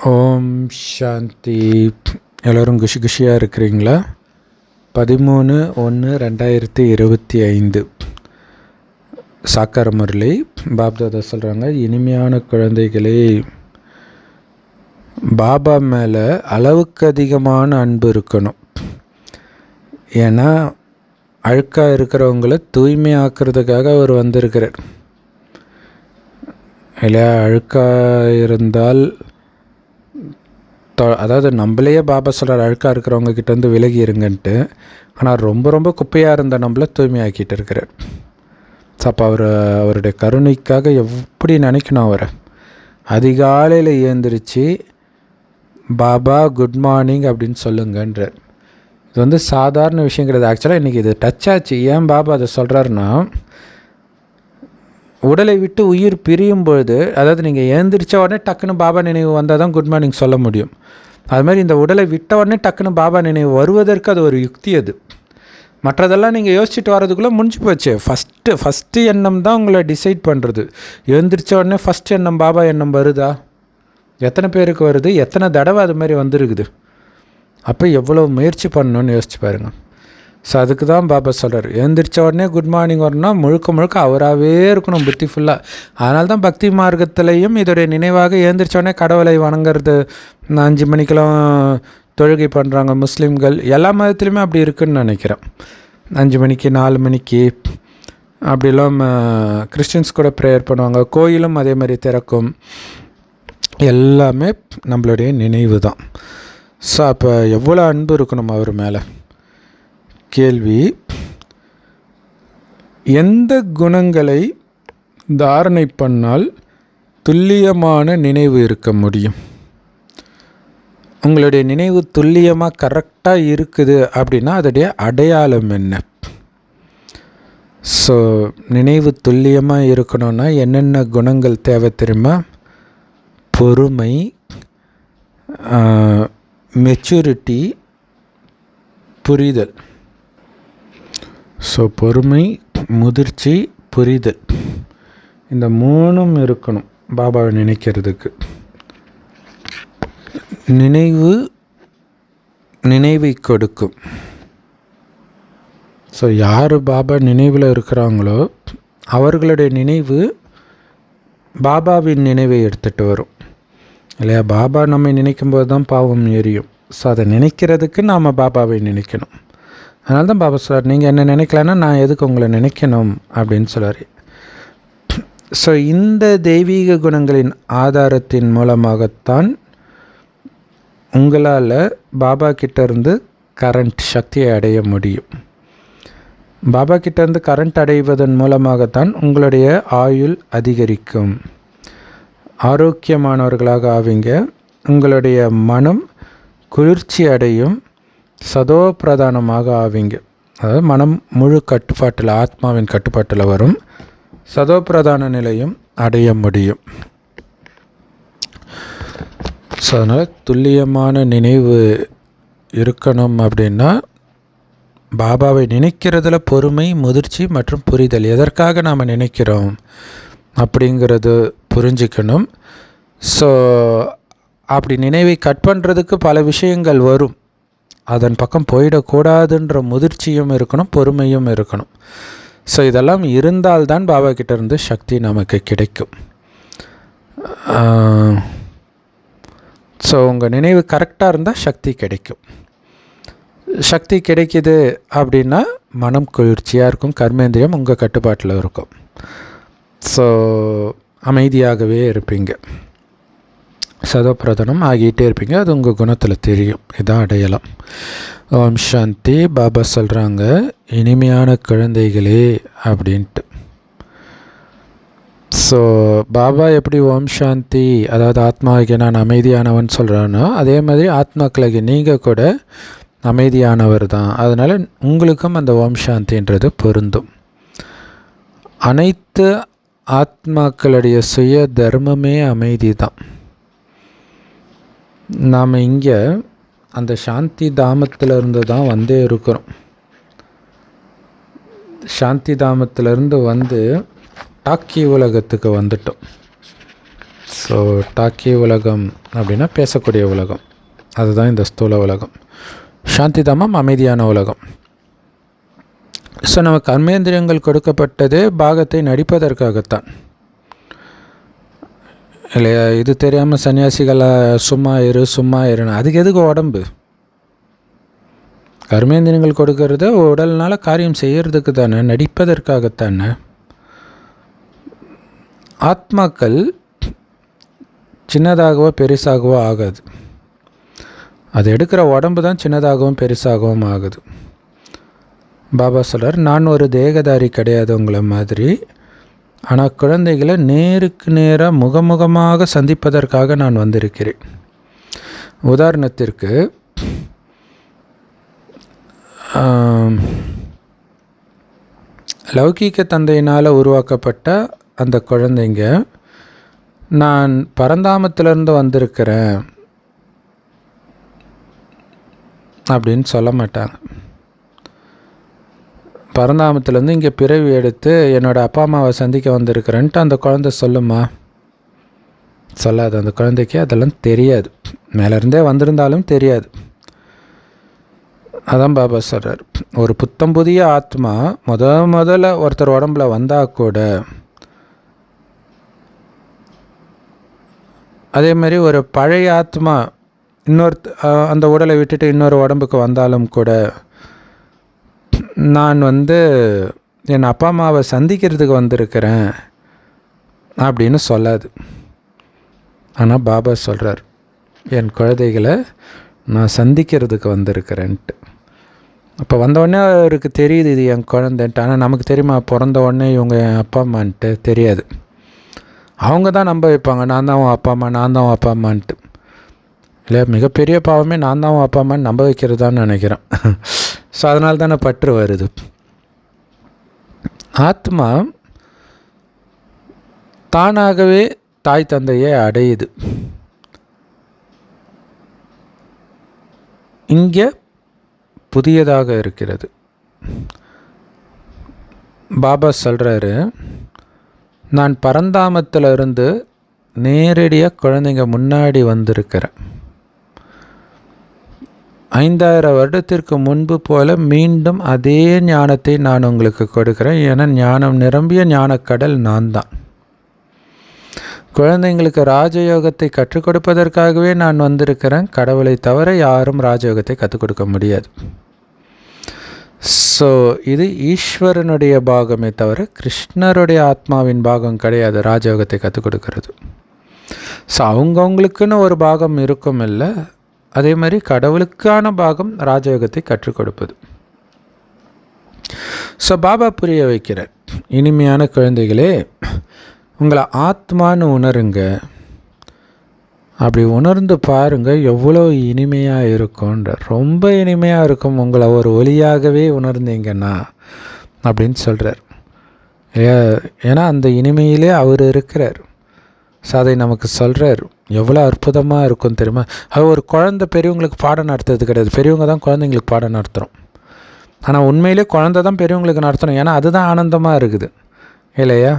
ஓம் சாந்தி. எல்லோரும் குஷி குஷியாக இருக்கிறீங்களா? 13/1/2025 சாக்கார முரளி பாப்தாதா சொல்கிறாங்க, இனிமையான குழந்தைகளே, பாபா மேலே அளவுக்கு அதிகமான அன்பு இருக்கணும். ஏன்னா அழுக்காக இருக்கிறவங்கள தூய்மையாக்குறதுக்காக அவர் வந்திருக்கிறார் இல்லையா? அழுக்காக இருந்தால் அதாவது நம்மளையே பாபா சொல்கிறார் அழுக்காக இருக்கிறவங்க கிட்டேருந்து விலகி இருங்கன்ட்டு. ஆனால் ரொம்ப ரொம்ப குப்பையாக இருந்த நம்மளை தூய்மையாக்கிட்டு இருக்கிறார். ஸோ அப்போ அவருடைய கருணைக்காக எப்படி நினைக்கணும்? அவரை அதிகாலையில் ஏந்திரிச்சு பாபா குட் மார்னிங் அப்படின்னு சொல்லுங்கன்றார். இது வந்து சாதாரண விஷயம் கிடையாது. ஆக்சுவலாக இன்றைக்கி இது டச் ஆச்சு. ஏன் பாபா அதை சொல்கிறாருன்னா, உடலை விட்டு உயிர் பிரியும் பொழுது, அதாவது நீங்கள் எழுந்திரிச்ச உடனே டக்குன்னு பாபா நினைவு வந்தால் தான் குட் மார்னிங் சொல்ல முடியும். அதுமாதிரி இந்த உடலை விட்ட உடனே டக்குன்னு பாபா நினைவு வருவதற்கு அது ஒரு யுக்தி. அது மற்றதெல்லாம் நீங்கள் யோசிச்சுட்டு வர்றதுக்குள்ளே முடிஞ்சு போச்சு. ஃபஸ்ட்டு எண்ணம் தான் உங்களை டிசைட் பண்ணுறது. எழுந்திரிச்ச உடனே ஃபஸ்ட் எண்ணம் பாபா எண்ணம் வருதா? எத்தனை பேருக்கு வருது? எத்தனை தடவை அது மாதிரி வந்துருக்குது? அப்போ எவ்வளோ முயற்சி பண்ணணுன்னு யோசிச்சு பாருங்கள். ஸோ அதுக்கு தான் பாபா சொல்கிறார், எழுந்திரிச்ச உடனே குட் மார்னிங் வரணும்னா முழுக்க அவராகவே இருக்கணும், புத்தி ஃபுல்லாக. அதனால தான் பக்தி மார்க்கத்திலையும் இதோடைய நினைவாக எழுந்திரிச்ச உடனே கடவுளை வணங்குறது 5 மணிக்கெல்லாம் தொழுகை பண்ணுறாங்க முஸ்லீம்கள். எல்லா மதத்துலேயுமே அப்படி இருக்குதுன்னு நினைக்கிறேன். 5 மணிக்கு 4 மணிக்கு அப்படிலாம் கிறிஸ்டின்ஸ் கூட ப்ரேயர் பண்ணுவாங்க. கோயிலும் அதே மாதிரி திறக்கும். எல்லாமே நம்மளுடைய நினைவு தான். ஸோ அப்போ எவ்வளோ அன்பு இருக்கணும் அவர் மேலே? கேள்வி, எந்த குணங்களை தாரணை பண்ணால் துல்லியமான நினைவு இருக்க முடியும்? உங்களுடைய நினைவு துல்லியமாக கரெக்டாக இருக்குது அப்படின்னா அதோடைய அடையாளம் என்ன? ஸோ நினைவு துல்லியமாக இருக்கணும்னா என்னென்ன குணங்கள் தேவை தெரியுமா? பொறுமை, மெச்சூரிட்டி, புரிதல். ஸோ பொறுமை, முதிர்ச்சி, புரிதல், இந்த 3ம் இருக்கணும் பாபாவை நினைக்கிறதுக்கு. நினைவை கொடுக்கும். ஸோ யார் பாபா நினைவில் இருக்கிறாங்களோ அவர்களுடைய நினைவு பாபாவின் நினைவை எடுத்துகிட்டு வரும் இல்லையா? பாபா நம்மை நினைக்கும்போது தான் பாவம் எரியும். ஸோ அதை நினைக்கிறதுக்கு நாம் பாபாவை நினைக்கணும். அதனால தான் பாபா சொல்கிறார், நீங்கள் என்ன நினைக்கலன்னா நான் எதுக்கு உங்களை நினைக்கணும் அப்படின்னு சொல்கிறார். ஸோ இந்த தெய்வீக குணங்களின் ஆதாரத்தின் மூலமாகத்தான் உங்களால் பாபா கிட்டேருந்து கரண்ட் சக்தியை அடைய முடியும். பாபா கிட்டேருந்து கரண்ட் அடைவதன் மூலமாகத்தான் உங்களுடைய ஆயுள் அதிகரிக்கும், ஆரோக்கியமானவர்களாக ஆவீங்க, உங்களுடைய மனம் குளிர்ச்சி அடையும், சதோ பிரதானமாக ஆவீங்க. அதாவது மனம் முழு கட்டுப்பாட்டில், ஆத்மாவின் கட்டுப்பாட்டில் வரும், சதோ பிரதான நிலையும் அடைய முடியும். ஸோ அதனால் துல்லியமான நினைவு இருக்கணும் அப்படின்னா பாபாவை நினைக்கிறதுல பொறுமை, முதிர்ச்சி மற்றும் புரிதல். எதற்காக நாம் நினைக்கிறோம் அப்படிங்கிறது புரிஞ்சிக்கணும். ஸோ அப்படி நினைவை கட் பண்ணுறதுக்கு பல விஷயங்கள் வரும். அதன் பக்கம் போயிடக்கூடாதுன்ற முதிர்ச்சியும் இருக்கணும், பொறுமையும் இருக்கணும். ஸோ இதெல்லாம் இருந்தால்தான் பாபா கிட்டேருந்து சக்தி நமக்கு கிடைக்கும். ஸோ உங்கள் நினைவு கரெக்டாக இருந்தால் சக்தி கிடைக்கும். சக்தி கிடைக்கிது அப்படின்னா மனம் குளிர்ச்சியாக இருக்கும், கர்மேந்திரியம் உங்கள் கட்டுப்பாட்டில் இருக்கும். ஸோ அமைதியாகவே இருப்பீங்க, சதோப்பிரதனம் ஆகிட்டே இருப்பீங்க. அது உங்கள் குணத்தில் தெரியும். இதான் அடையலாம். ஓம் சாந்தி. பாபா சொல்கிறாங்க, இனிமையான குழந்தைகளே அப்படின்ட்டு. ஸோ பாபா எப்படி ஓம் சாந்தி, அதாவது ஆத்மாவுக்கு நான் அமைதியானவன் சொல்கிறானோ அதே மாதிரி ஆத்மாக்களுக்கு நீங்கள் கூட அமைதியானவர் தான். அதனால் உங்களுக்கும் அந்த ஓம் சாந்தின்றது பொருந்தும். அனைத்து ஆத்மாக்களுடைய சுய தர்மமே அமைதி தான். நாம் இங்கே அந்த சாந்தி தாமத்திலிருந்து தான் வந்தே இருக்கிறோம். சாந்தி தாமத்திலிருந்து வந்து டாக்கி உலகத்துக்கு வந்துட்டோம். ஸோ டாக்கி உலகம் அப்படின்னா பேசக்கூடிய உலகம், அதுதான் இந்த ஸ்தூல உலகம். சாந்தி தாமம் அமைதியான உலகம். ஸோ நமக்கு கர்மேந்திரியங்கள் கொடுக்கப்பட்டதே பாகத்தை நடிப்பதற்காகத்தான் இல்லையா? இது தெரியாமல் சன்னியாசிகளை சும்மா இருன்னு, அதுக்கு எதுக்கு உடம்பு? கர்மேந்திரியங்கள் கொடுக்கறத உடல்னால காரியம் செய்யறதுக்கு தானே, நடிப்பதற்காகத்தானே. ஆத்மாக்கள் சின்னதாகவோ பெருசாகவோ ஆகாது, அது எடுக்கிற உடம்பு தான் சின்னதாகவும் பெருசாகவும் ஆகுது. பாபா சொல்கிறார், நான் ஒரு தேகதாரி கிடையாது உங்களை மாதிரி, ஆனால் குழந்தைகளை நேருக்கு நேராக முகமுகமாக சந்திப்பதற்காக நான் வந்திருக்கிறேன். உதாரணத்திற்கு லௌகீக தந்தையினால் உருவாக்கப்பட்ட அந்த குழந்தைங்க நான் பரந்தாமத்திலிருந்து வந்திருக்கிறேன் அப்படின்னு சொல்ல மாட்டாங்க. பரந்தாமத்திலேருந்து இங்கே பிறவி எடுத்து என்னோடய அப்பா அம்மாவை சந்திக்க வந்திருக்கிறேன்ட்டு அந்த குழந்தை சொல்லுமா? சொல்லாது. அந்த குழந்தைக்கு அதெல்லாம் தெரியாது, மேலேருந்தே வந்திருந்தாலும் தெரியாது. அதான் பாபா சொல்கிறார், ஒரு புத்தம் புதிய ஆத்மா முதல்ல ஒருத்தர் உடம்புல வந்தால் கூட, அதே மாதிரி ஒரு பழைய ஆத்மா அந்த உடலை விட்டுட்டு இன்னொரு உடம்புக்கு வந்தாலும் கூட, நான் என் அப்பா அம்மாவை சந்திக்கிறதுக்கு வந்திருக்கிறேன் அப்படின்னு சொல்லாது. ஆனால் பாபா சொல்கிறார், என் குழந்தைகளை நான் சந்திக்கிறதுக்கு வந்திருக்கிறேன்ட்டு. அப்போ வந்தவுடனே அவருக்கு தெரியுது இது என் குழந்தைன்ட்டு. ஆனால் நமக்கு தெரியுமா, பிறந்த உடனே இவங்க என் அப்பா அம்மான்ட்டு தெரியாது. அவங்க தான் நம்ப வைப்பாங்க, நான் தான் உன் அப்பா அம்மா, நான் தான் உன் அப்பா அம்மான்ட்டு. இல்லை, மிகப்பெரிய பாவமே நான் தான் உன் அப்பா அம்மான்னு நம்ப வைக்கிறதான்னு நினைக்கிறேன். ஸோ அதனால தானே பற்று வருது. ஆத்மா தானாகவே தாய் தந்தையை அடையுது. இங்கே புதியதாக இருக்கிறது. பாபா சொல்கிறாரு, நான் பரந்தாமத்தில் இருந்து நேரடியாக குழந்தைங்க முன்னாடி வந்திருக்கிறேன். 5000 வருடத்திற்கு முன்பு போல மீண்டும் அதே ஞானத்தை நான் உங்களுக்கு கொடுக்குறேன். ஏன்னா ஞானம் நிரம்பிய ஞானக்கடல் நான் தான். குழந்தைங்களுக்கு ராஜயோகத்தை கற்றுக் கொடுப்பதற்காகவே நான் வந்திருக்கிறேன். கடவுளை தவிர யாரும் ராஜயோகத்தை கற்றுக் கொடுக்க முடியாது. ஸோ இது ஈஸ்வரனுடைய பாகமே தவிர கிருஷ்ணருடைய ஆத்மாவின் பாகம் கிடையாது ராஜயோகத்தை கற்றுக் கொடுக்கறது. ஸோ அவங்கவுங்களுக்குன்னு ஒரு பாகம் இருக்கும் இல்லை, அதே மாதிரி கடவுளுக்கான பாகம் ராஜயோகத்தை கற்றுக் கொடுப்பது. ஸோ பாபா புரிய வைக்கிறார், இனிமையான குழந்தைகளே, உங்களை ஆத்மான்னு உணருங்க. அப்படி உணர்ந்து பாருங்கள் எவ்வளோ இனிமையாக இருக்கும்ன்ற. ரொம்ப இனிமையாக இருக்கும் உங்களை ஒரு ஒளியாகவே உணர்ந்தீங்கன்னா அப்படின்னு சொல்கிறார். ஏன்னா அந்த இனிமையிலே அவர் இருக்கிறார். ஸோ அதை நமக்கு சொல்கிறார். எவ்வளோ அற்புதமாக இருக்கும் தெரியுமா? அது ஒரு குழந்தை பெரியவங்களுக்கு பாடம் நடத்துறது கிடையாது, பெரியவங்க தான் குழந்தைங்களுக்கு பாடம் நடத்துகிறோம். ஆனால் உண்மையிலே குழந்தை தான் பெரியவங்களுக்கு நடத்தணும், ஏன்னா அதுதான் ஆனந்தமாக இருக்குது இல்லையா?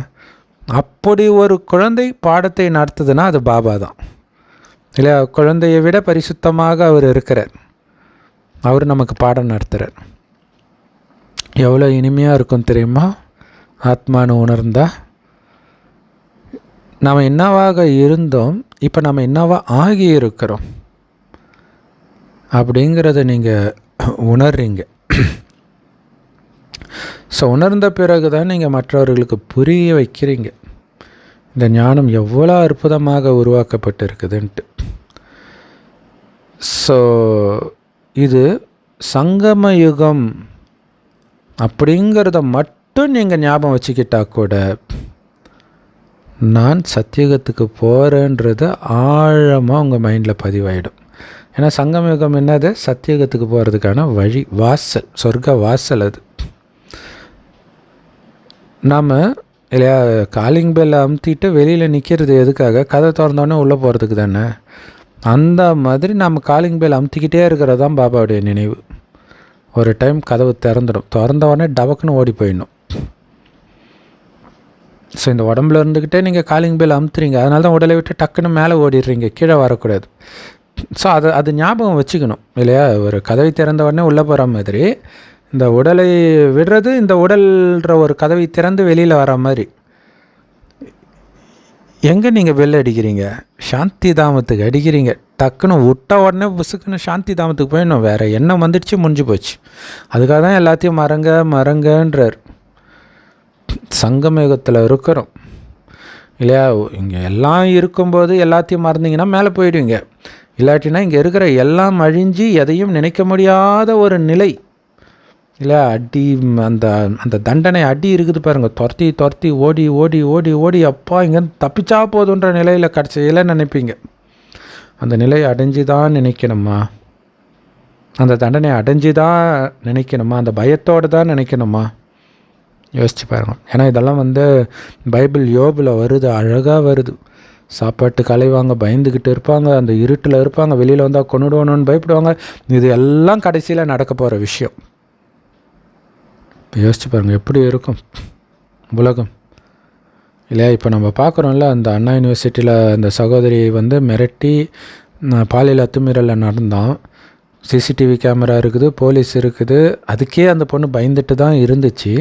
அப்படி ஒரு குழந்தை பாடத்தை நடத்துதுன்னா அது பாபா தான் இல்லையா? குழந்தையை விட பரிசுத்தமாக அவர் இருக்கிறார், அவர் நமக்கு பாடம் நடத்துகிறார். எவ்வளோ இனிமையாக இருக்கும் தெரியுமா? ஆத்மானு உணர்ந்தா நாம் என்னவாக இருந்தோம், இப்போ நம்ம என்னவா ஆகி இருக்கிறோம் அப்படிங்கிறத நீங்கள் உணர்றீங்க. ஸோ உணர்ந்த பிறகு தான் நீங்கள் மற்றவர்களுக்கு புரிய வைக்கிறீங்க இந்த ஞானம் எவ்வளோ அற்புதமாக உருவாக்கப்பட்டிருக்குதுன்ட்டு. ஸோ இது சங்கம யுகம் அப்படிங்கிறத மட்டும் நீங்கள் ஞாபகம் வச்சுக்கிட்டா கூட நான் சத்தியுகத்துக்கு போகிறேன்றது ஆழமாக உங்கள் மைண்டில் பதிவாயிடும். ஏன்னா சங்கம யுகம் என்னது? சத்தியுகத்துக்கு போகிறதுக்கான வழி, வாசல், சொர்க்க வாசல். அது நாம் இல்லையா, காலிங் பெல் அமுத்திட்டு வெளியில் நிற்கிறது எதுக்காக? கதை திறந்தோடனே உள்ளே போகிறதுக்கு தானே. அந்த மாதிரி நம்ம காலிங் பெல் அமுத்திக்கிட்டே இருக்கிறது தான் பாபாவுடைய நினைவு. ஒரு டைம் கதவு திறந்துடும், திறந்த உடனே டபக்குன்னு ஓடி போயிடணும். ஸோ இந்த உடம்புல இருந்துக்கிட்டே நீங்கள் காலிங் பெல் அமுத்துறீங்க, அதனால தான் உடலை விட்டு டக்குன்னு மேலே ஓடிடுறீங்க, கீழே வரக்கூடாது. ஸோ அது ஞாபகம் வச்சுக்கணும் இல்லையா? ஒரு கதவை திறந்த உடனே உள்ளே போகிற மாதிரி இந்த உடலை விடுறது இந்த உடல்ன்ற ஒரு கதவை திறந்து வெளியில் வர மாதிரி. எங்கே நீங்கள் பெல் அடிக்கிறீங்க? சாந்தி தாமத்துக்கு அடிக்கிறீங்க. டக்குன்னு விட்ட உடனே புசுக்குன்னு சாந்தி தாமத்துக்கு போயிடணும். வேறு எண்ணம் வந்துடுச்சு, முடிஞ்சு போச்சு. அதுக்காக தான் எல்லாத்தையும் மறங்கன்றார். சங்கமயுகத்தில் இருக்கிறோம் இல்லையா? இங்கே எல்லாம் இருக்கும்போது எல்லாத்தையும் மறந்தீங்கன்னா மேலே போயிடுவீங்க. இல்லாட்டினா இங்கே இருக்கிற எல்லாம் அழிஞ்சு எதையும் நினைக்க முடியாத ஒரு நிலை இல்லையா? அடி அந்த அந்த தண்டனை அடி இருக்குது பாருங்கள், துரத்தி ஓடி ஓடி ஓடி ஓடி அப்பா இங்கேருந்து தப்பிச்சா போதுன்ற நிலையில் கடைசியில் நினைப்பீங்க. அந்த நிலையை அடைஞ்சு தான் நினைக்கணுமா? அந்த தண்டனை அடைஞ்சு தான் நினைக்கணுமா? அந்த பயத்தோடு தான் நினைக்கணுமா? யோசிச்சு பாருங்க. ஏன்னா இதெல்லாம் பைபிள் யோபில் வருது, அழகாக வருது. சாப்பாட்டுக்கு அலைவாங்க, பயந்துக்கிட்டு இருப்பாங்க, அந்த இருட்டில் இருப்பாங்க, வெளியில் வந்தால் கொண்டுடுவோன்னு பயப்படுவாங்க. இது எல்லாம் கடைசியில் நடக்க போகிற விஷயம். இப்போ யோசிச்சு பாருங்கள் எப்படி இருக்கும் உலகம் இல்லையா? இப்போ நம்ம பார்க்குறோம்ல, அந்த அண்ணா யூனிவர்சிட்டியில் அந்த சகோதரி மிரட்டி பாலியல் அத்துமீறலில் நடந்தான். சிசிடிவி கேமரா இருக்குது, போலீஸ் இருக்குது. அதுக்கே அந்த பொண்ணு பயந்துட்டு தான் இருந்துச்சு.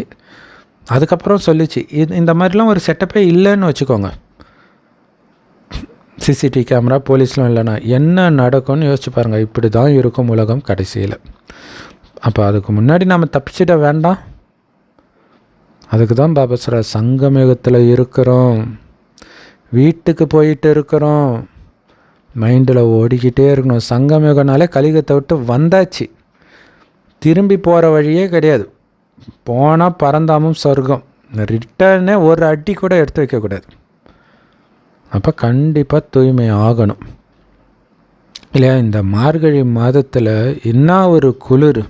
அதுக்கப்புறம் சொல்லிச்சு, இந்த மாதிரிலாம் ஒரு செட்டப்பே இல்லைன்னு வச்சுக்கோங்க. சிசிடிவி கேமரா போலீஸ்லாம் இல்லைன்னா என்ன நடக்கும்னு யோசிச்சு பாருங்கள். இப்படி தான் இருக்கும் உலகம் கடைசியில். அப்போ அதுக்கு முன்னாடி நாம் தப்பிச்சிட வேண்டாம். அதுக்கு தான் பாபா சொல்ற, சங்கமயுகத்தில் இருக்கிறோம், வீட்டுக்கு போயிட்டு இருக்கிறோம், மைண்டில் ஓடிக்கிட்டே இருக்கணும். சங்கமயுகனாலே கலியுகத்தை விட்டு வந்தாச்சு, திரும்பி போகிற வழியே கிடையாது. போனால் பரந்தாமும் சொர்க்கம், ரிட்டர்னே ஒரு அடி கூட எடுத்து வைக்கக்கூடாது. அப்போ கண்டிப்பாக தூய்மை ஆகணும் இல்லையா? இந்த மார்கழி மாதத்தில் என்ன ஒரு குளிர்.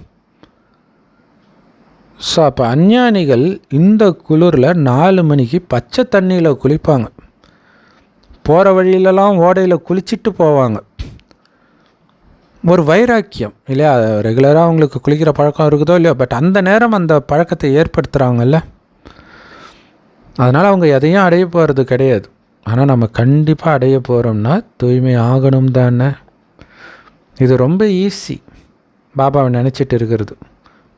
ஸோ அப்போ அஞ்ஞானிகள் இந்த குளிரில் 4 மணிக்கு பச்சை தண்ணியில் குளிப்பாங்க. போகிற வழியிலலாம் ஓடையில் குளிச்சுட்டு போவாங்க. ஒரு வைராக்கியம் இல்லையா? ரெகுலராக அவங்களுக்கு குளிக்கிற பழக்கம் இருக்குதோ இல்லையோ, பட் அந்த நேரம் அந்த பழக்கத்தை ஏற்படுத்துகிறாங்கல்ல, அதனால் அவங்க எதையும் அடைய போகிறது கிடையாது. ஆனால் நம்ம கண்டிப்பாக அடைய போகிறோம்னா தூய்மை ஆகணும் தானே. இது ரொம்ப ஈஸி. பாபாவை நினச்சிட்டு இருக்கிறது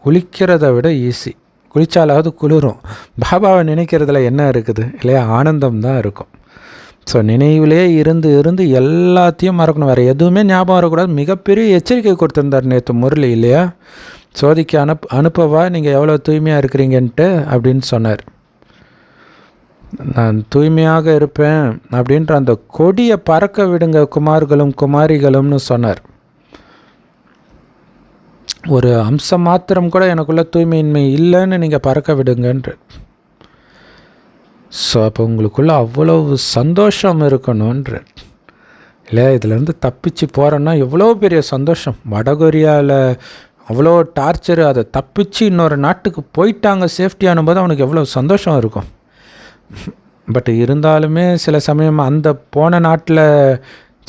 குளிக்கிறத விட ஈஸி. குளித்தாலாவது குளிரும். பாபாவை நினைக்கிறதுல என்ன இருக்குது இல்லையா? ஆனந்தம் தான் இருக்கும். ஸோ நினைவிலே இருந்து இருந்து எல்லாத்தையும் மறக்கணும், வேறு எதுவுமே ஞாபகம் வரக்கூடாது. மிகப்பெரிய எச்சரிக்கை கொடுத்துருந்தார் நேற்று முரளி இல்லையா? சோதிக்க அனுப்பவா நீங்கள் எவ்வளோ தூய்மையாக இருக்கிறீங்கன்ட்டு அப்படின்னு சொன்னார். நான் தூய்மையாக இருப்பேன் அப்படின்ற அந்த கொடியை பறக்க விடுங்க குமார்களும் குமாரிகளும்னு சொன்னார். ஒரு அம்சம் மாத்திரம் கூட எனக்குள்ள தூய்மையின்மை இல்லைன்னு நீங்கள் பறக்க விடுங்கன்ற. ஸோ அப்போ உங்களுக்குள்ள அவ்வளவு சந்தோஷம் இருக்கணுன்ற இல்லையா? இதுலேருந்து தப்பிச்சு போகிறோன்னா எவ்வளோ பெரிய சந்தோஷம். வடகொரியாவில் அவ்வளோ டார்ச்சரு, அதை தப்பிச்சு இன்னொரு நாட்டுக்கு போயிட்டாங்க சேஃப்டியானும் போது அவனுக்கு எவ்வளோ சந்தோஷம் இருக்கும். பட் இருந்தாலுமே சில சமயம் அந்த போன நாட்டில்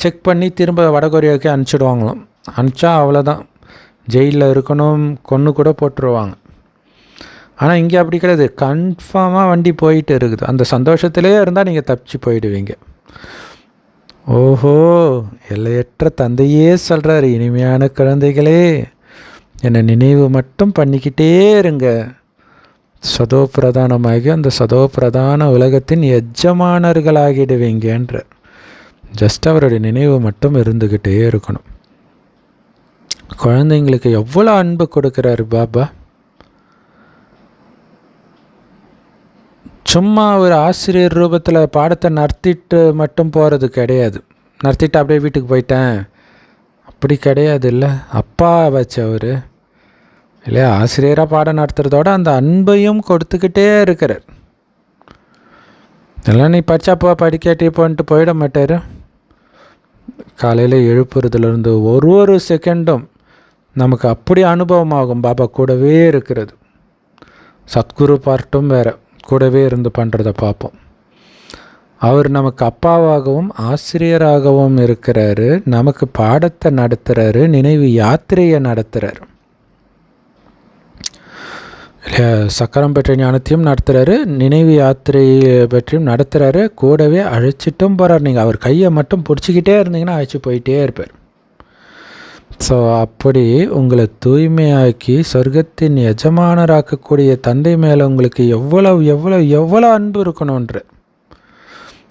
செக் பண்ணி திரும்ப வடகொரியாவுக்கே அனுப்பிச்சிடுவாங்களாம். அனுப்பிச்சா அவ்வளோதான், ஜெயிலில் இருக்கணும், கொன்று கூட போட்டுருவாங்க. ஆனால் இங்கே அப்படி கிடையாது, கன்ஃபார்மாக வண்டி போயிட்டு இருக்குது. அந்த சந்தோஷத்திலே இருந்தால் நீங்கள் தப்பிச்சு போயிடுவீங்க. ஓஹோ, எல்லையற்ற தந்தையே சொல்கிறார், இனிமையான குழந்தைகளே என்னை நினைவு மட்டும் பண்ணிக்கிட்டே இருங்க. சதோ பிரதானமாகி அந்த சதோ பிரதான உலகத்தின் எஜமானர்களாகிடுவீங்கன்ற. ஜஸ்ட் அவருடைய நினைவு மட்டும் இருந்துக்கிட்டே இருக்கணும். குழந்தைங்களுக்கு எவ்வளோ அன்பு கொடுக்குறாரு பாபா. சும்மா ஒரு ஆசிரியர் ரூபத்தில் பாடத்தை நடத்திட்டு மட்டும் போகிறது கிடையாது. நடத்திட்டு அப்படியே வீட்டுக்கு போயிட்டேன் அப்படி கிடையாது இல்லை. அப்பா வச்சவர் இல்லையா? ஆசிரியராக பாடம் நடத்துகிறதோட அந்த அன்பையும் கொடுத்துக்கிட்டே இருக்கிறார். இதெல்லாம் நீ படித்தாப்போ படிக்காட்டி போன்ட்டு போயிட மாட்டார். காலையில் எழுப்புறதுலேருந்து ஒரு செகண்டும் நமக்கு அப்படி அனுபவமாகும். பாபா கூடவே இருக்கிறது. சத்குரு பார்ட்டும் வேறு, கூடவே இருந்து பண்ணுறதை பார்ப்போம். அவர் நமக்கு அப்பாவாகவும் ஆசிரியராகவும் இருக்கிறாரு, நமக்கு பாடத்தை நடத்துகிறாரு, நினைவு யாத்திரையை நடத்துகிறார். சக்கரம் பெற்ற ஞானத்தையும் நடத்துகிறாரு, நினைவு யாத்திரை பற்றியும் நடத்துகிறாரு, கூடவே அழைச்சிட்டும் போகிறார். நீங்கள் அவர் கையை மட்டும் பிடிச்சிக்கிட்டே இருந்தீங்கன்னா அழைச்சி போயிட்டே இருப்பார். ஸோ அப்படி உங்களை தூய்மையாக்கி சொர்க்கத்தின் எஜமானராக்கக்கூடிய தந்தை மேலே உங்களுக்கு எவ்வளோ எவ்வளோ எவ்வளோ அன்பு இருக்கணுன்ற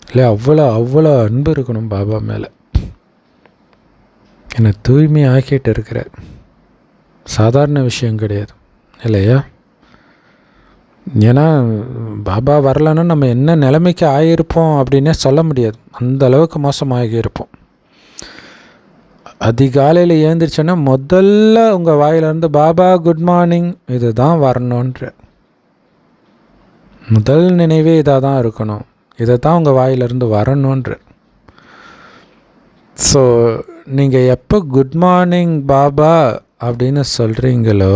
இல்லை, அவ்வளோ அவ்வளோ அன்பு இருக்கணும் பாபா மேலே. என்னை தூய்மை ஆக்கிட்டு இருக்கிறார். சாதாரண விஷயம் கிடையாது இல்லையா? ஏன்னா பாபா வரலன்னா நம்ம என்ன நிலைமைக்கு ஆகியிருப்போம் அப்படின்னே சொல்ல முடியாது. அந்த அளவுக்கு மோசமாகி இருப்போம். அதிகாலையில் ஏந்திரிச்சோன்னா முதல்ல உங்கள் வாயிலிருந்து பாபா குட் மார்னிங் இது தான் வரணுன்ற முதல் நினைவே இதாக தான் இருக்கணும், இதை தான் உங்கள் வாயிலிருந்து வரணுன்ற. ஸோ நீங்கள் எப்போ குட் மார்னிங் பாபா அப்படின்னு சொல்கிறீங்களோ,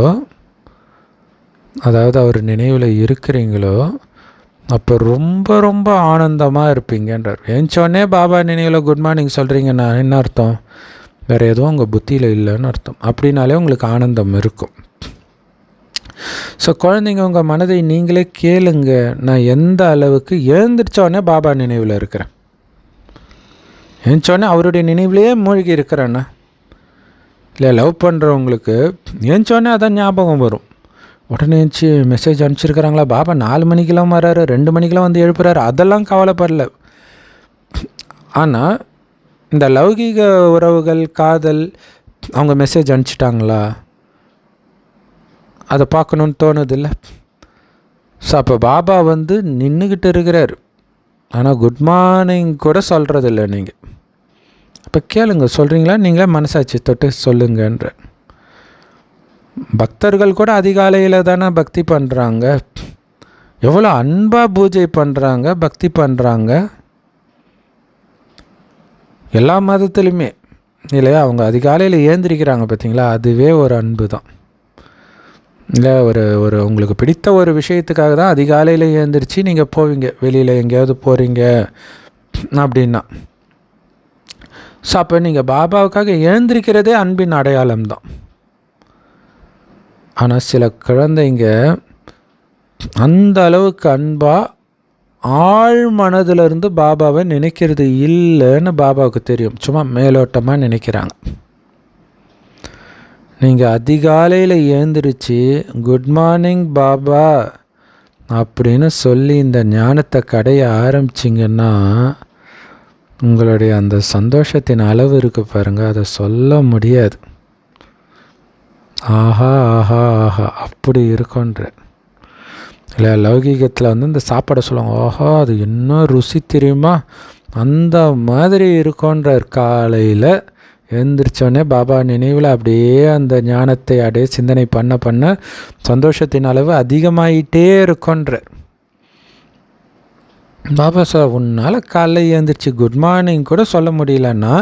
அதாவது அவர் நினைவில் இருக்கிறீங்களோ, அப்போ ரொம்ப ரொம்ப ஆனந்தமாக இருப்பீங்கன்றார். ஏஞ்சோடனே பாபா நினைவில் குட் மார்னிங் சொல்கிறீங்கன்னா என்ன அர்த்தம்? வேறு எதுவும் உங்கள் புத்தியில் இல்லைன்னு அர்த்தம். அப்படின்னாலே உங்களுக்கு ஆனந்தம் இருக்கும். ஸோ குழந்தைங்க, உங்கள் மனதை நீங்களே கேளுங்க, நான் எந்த அளவுக்கு எழுந்திரிச்சோடனே பாபா நினைவில் இருக்கிறேன், எழுந்தோடனே அவருடைய நினைவிலேயே மூழ்கி இருக்கிறேன்னா. இல்லை, லவ் பண்ணுறவங்களுக்கு எழுந்தோடனே அதான் ஞாபகம் வரும். உடனே எழுந்துச்சி மெசேஜ் அனுப்பிச்சிருக்கிறாங்களா, பாபா 4 மணிக்கெல்லாம் வர்றாரு, 2 மணிக்கெல்லாம் வந்து எழுப்புறாரு, அதெல்லாம் கவலைப்படல. ஆனால் இந்த லௌகீக உறவுகள், காதல், அவங்க மெசேஜ் அனுப்பிச்சிட்டாங்களா அதை பார்க்கணுன்னு தோணுதில்ல. ஸோ அப்போ பாபா வந்து நின்றுக்கிட்டு இருக்கிறார், ஆனால் குட் மார்னிங் கூட சொல்கிறதில்ல நீங்கள். அப்போ கேளுங்க, சொல்கிறீங்களா? நீங்களே மனசாட்சி தொட்டு சொல்லுங்கன்ற. பக்தர்கள் கூட அதிகாலையில் தானே பக்தி பண்ணுறாங்க, எவ்வளோ அன்பாக பூஜை பண்ணுறாங்க, பக்தி பண்ணுறாங்க. எல்லா மதத்துலையுமே இல்லையா? அவங்க அதிகாலையில் ஏந்திரிக்கிறாங்க பார்த்தீங்களா, அதுவே ஒரு அன்பு தான். இல்லை, ஒரு உங்களுக்கு பிடித்த ஒரு விஷயத்துக்காக தான் அதிகாலையில் ஏந்திரிச்சு நீங்கள் போவீங்க, வெளியில் எங்கேயாவது போகிறீங்க அப்படின்னா. ஸோ அப்போ நீங்கள் பாபாவுக்காக எழுந்திரிக்கிறதே அன்பின் அடையாளம்தான். ஆனால் சில குழந்தைங்க அந்த அளவுக்கு அன்பாக ஆழ் மனதிலிருந்து பாபாவை நினைக்கிறது இல்லைன்னு பாபாவுக்கு தெரியும், சும்மா மேலோட்டமாக நினைக்கிறாங்க. நீங்கள் அதிகாலையில் எழுந்திரிச்சு குட் மார்னிங் பாபா அப்படின்னு சொல்லி இந்த ஞானத்தை கடைய ஆரம்பிச்சிங்கன்னா உங்களுடைய அந்த சந்தோஷத்தின் அளவு இருக்குது பாருங்கள், அதை சொல்ல முடியாது. ஆஹா ஆஹா ஆஹா அப்படி இருக்குன்ற. இல்லை, லௌகீகத்தில் வந்து இந்த சாப்பாடை சொல்லுவாங்க, ஆஹா அது என்ன ருசி தெரியுமா, அந்த மாதிரி இருக்குன்றார். காலையில் எழுந்திரிச்சோடனே பாபா நினைவில் அப்படியே அந்த ஞானத்தை அப்படியே சிந்தனை பண்ண பண்ண சந்தோஷத்தின் அளவு அதிகமாகிட்டே இருக்குன்றார். பாபா சார், உன்னால் காலையில் எழுந்திரிச்சு குட் மார்னிங் கூட சொல்ல முடியலன்னா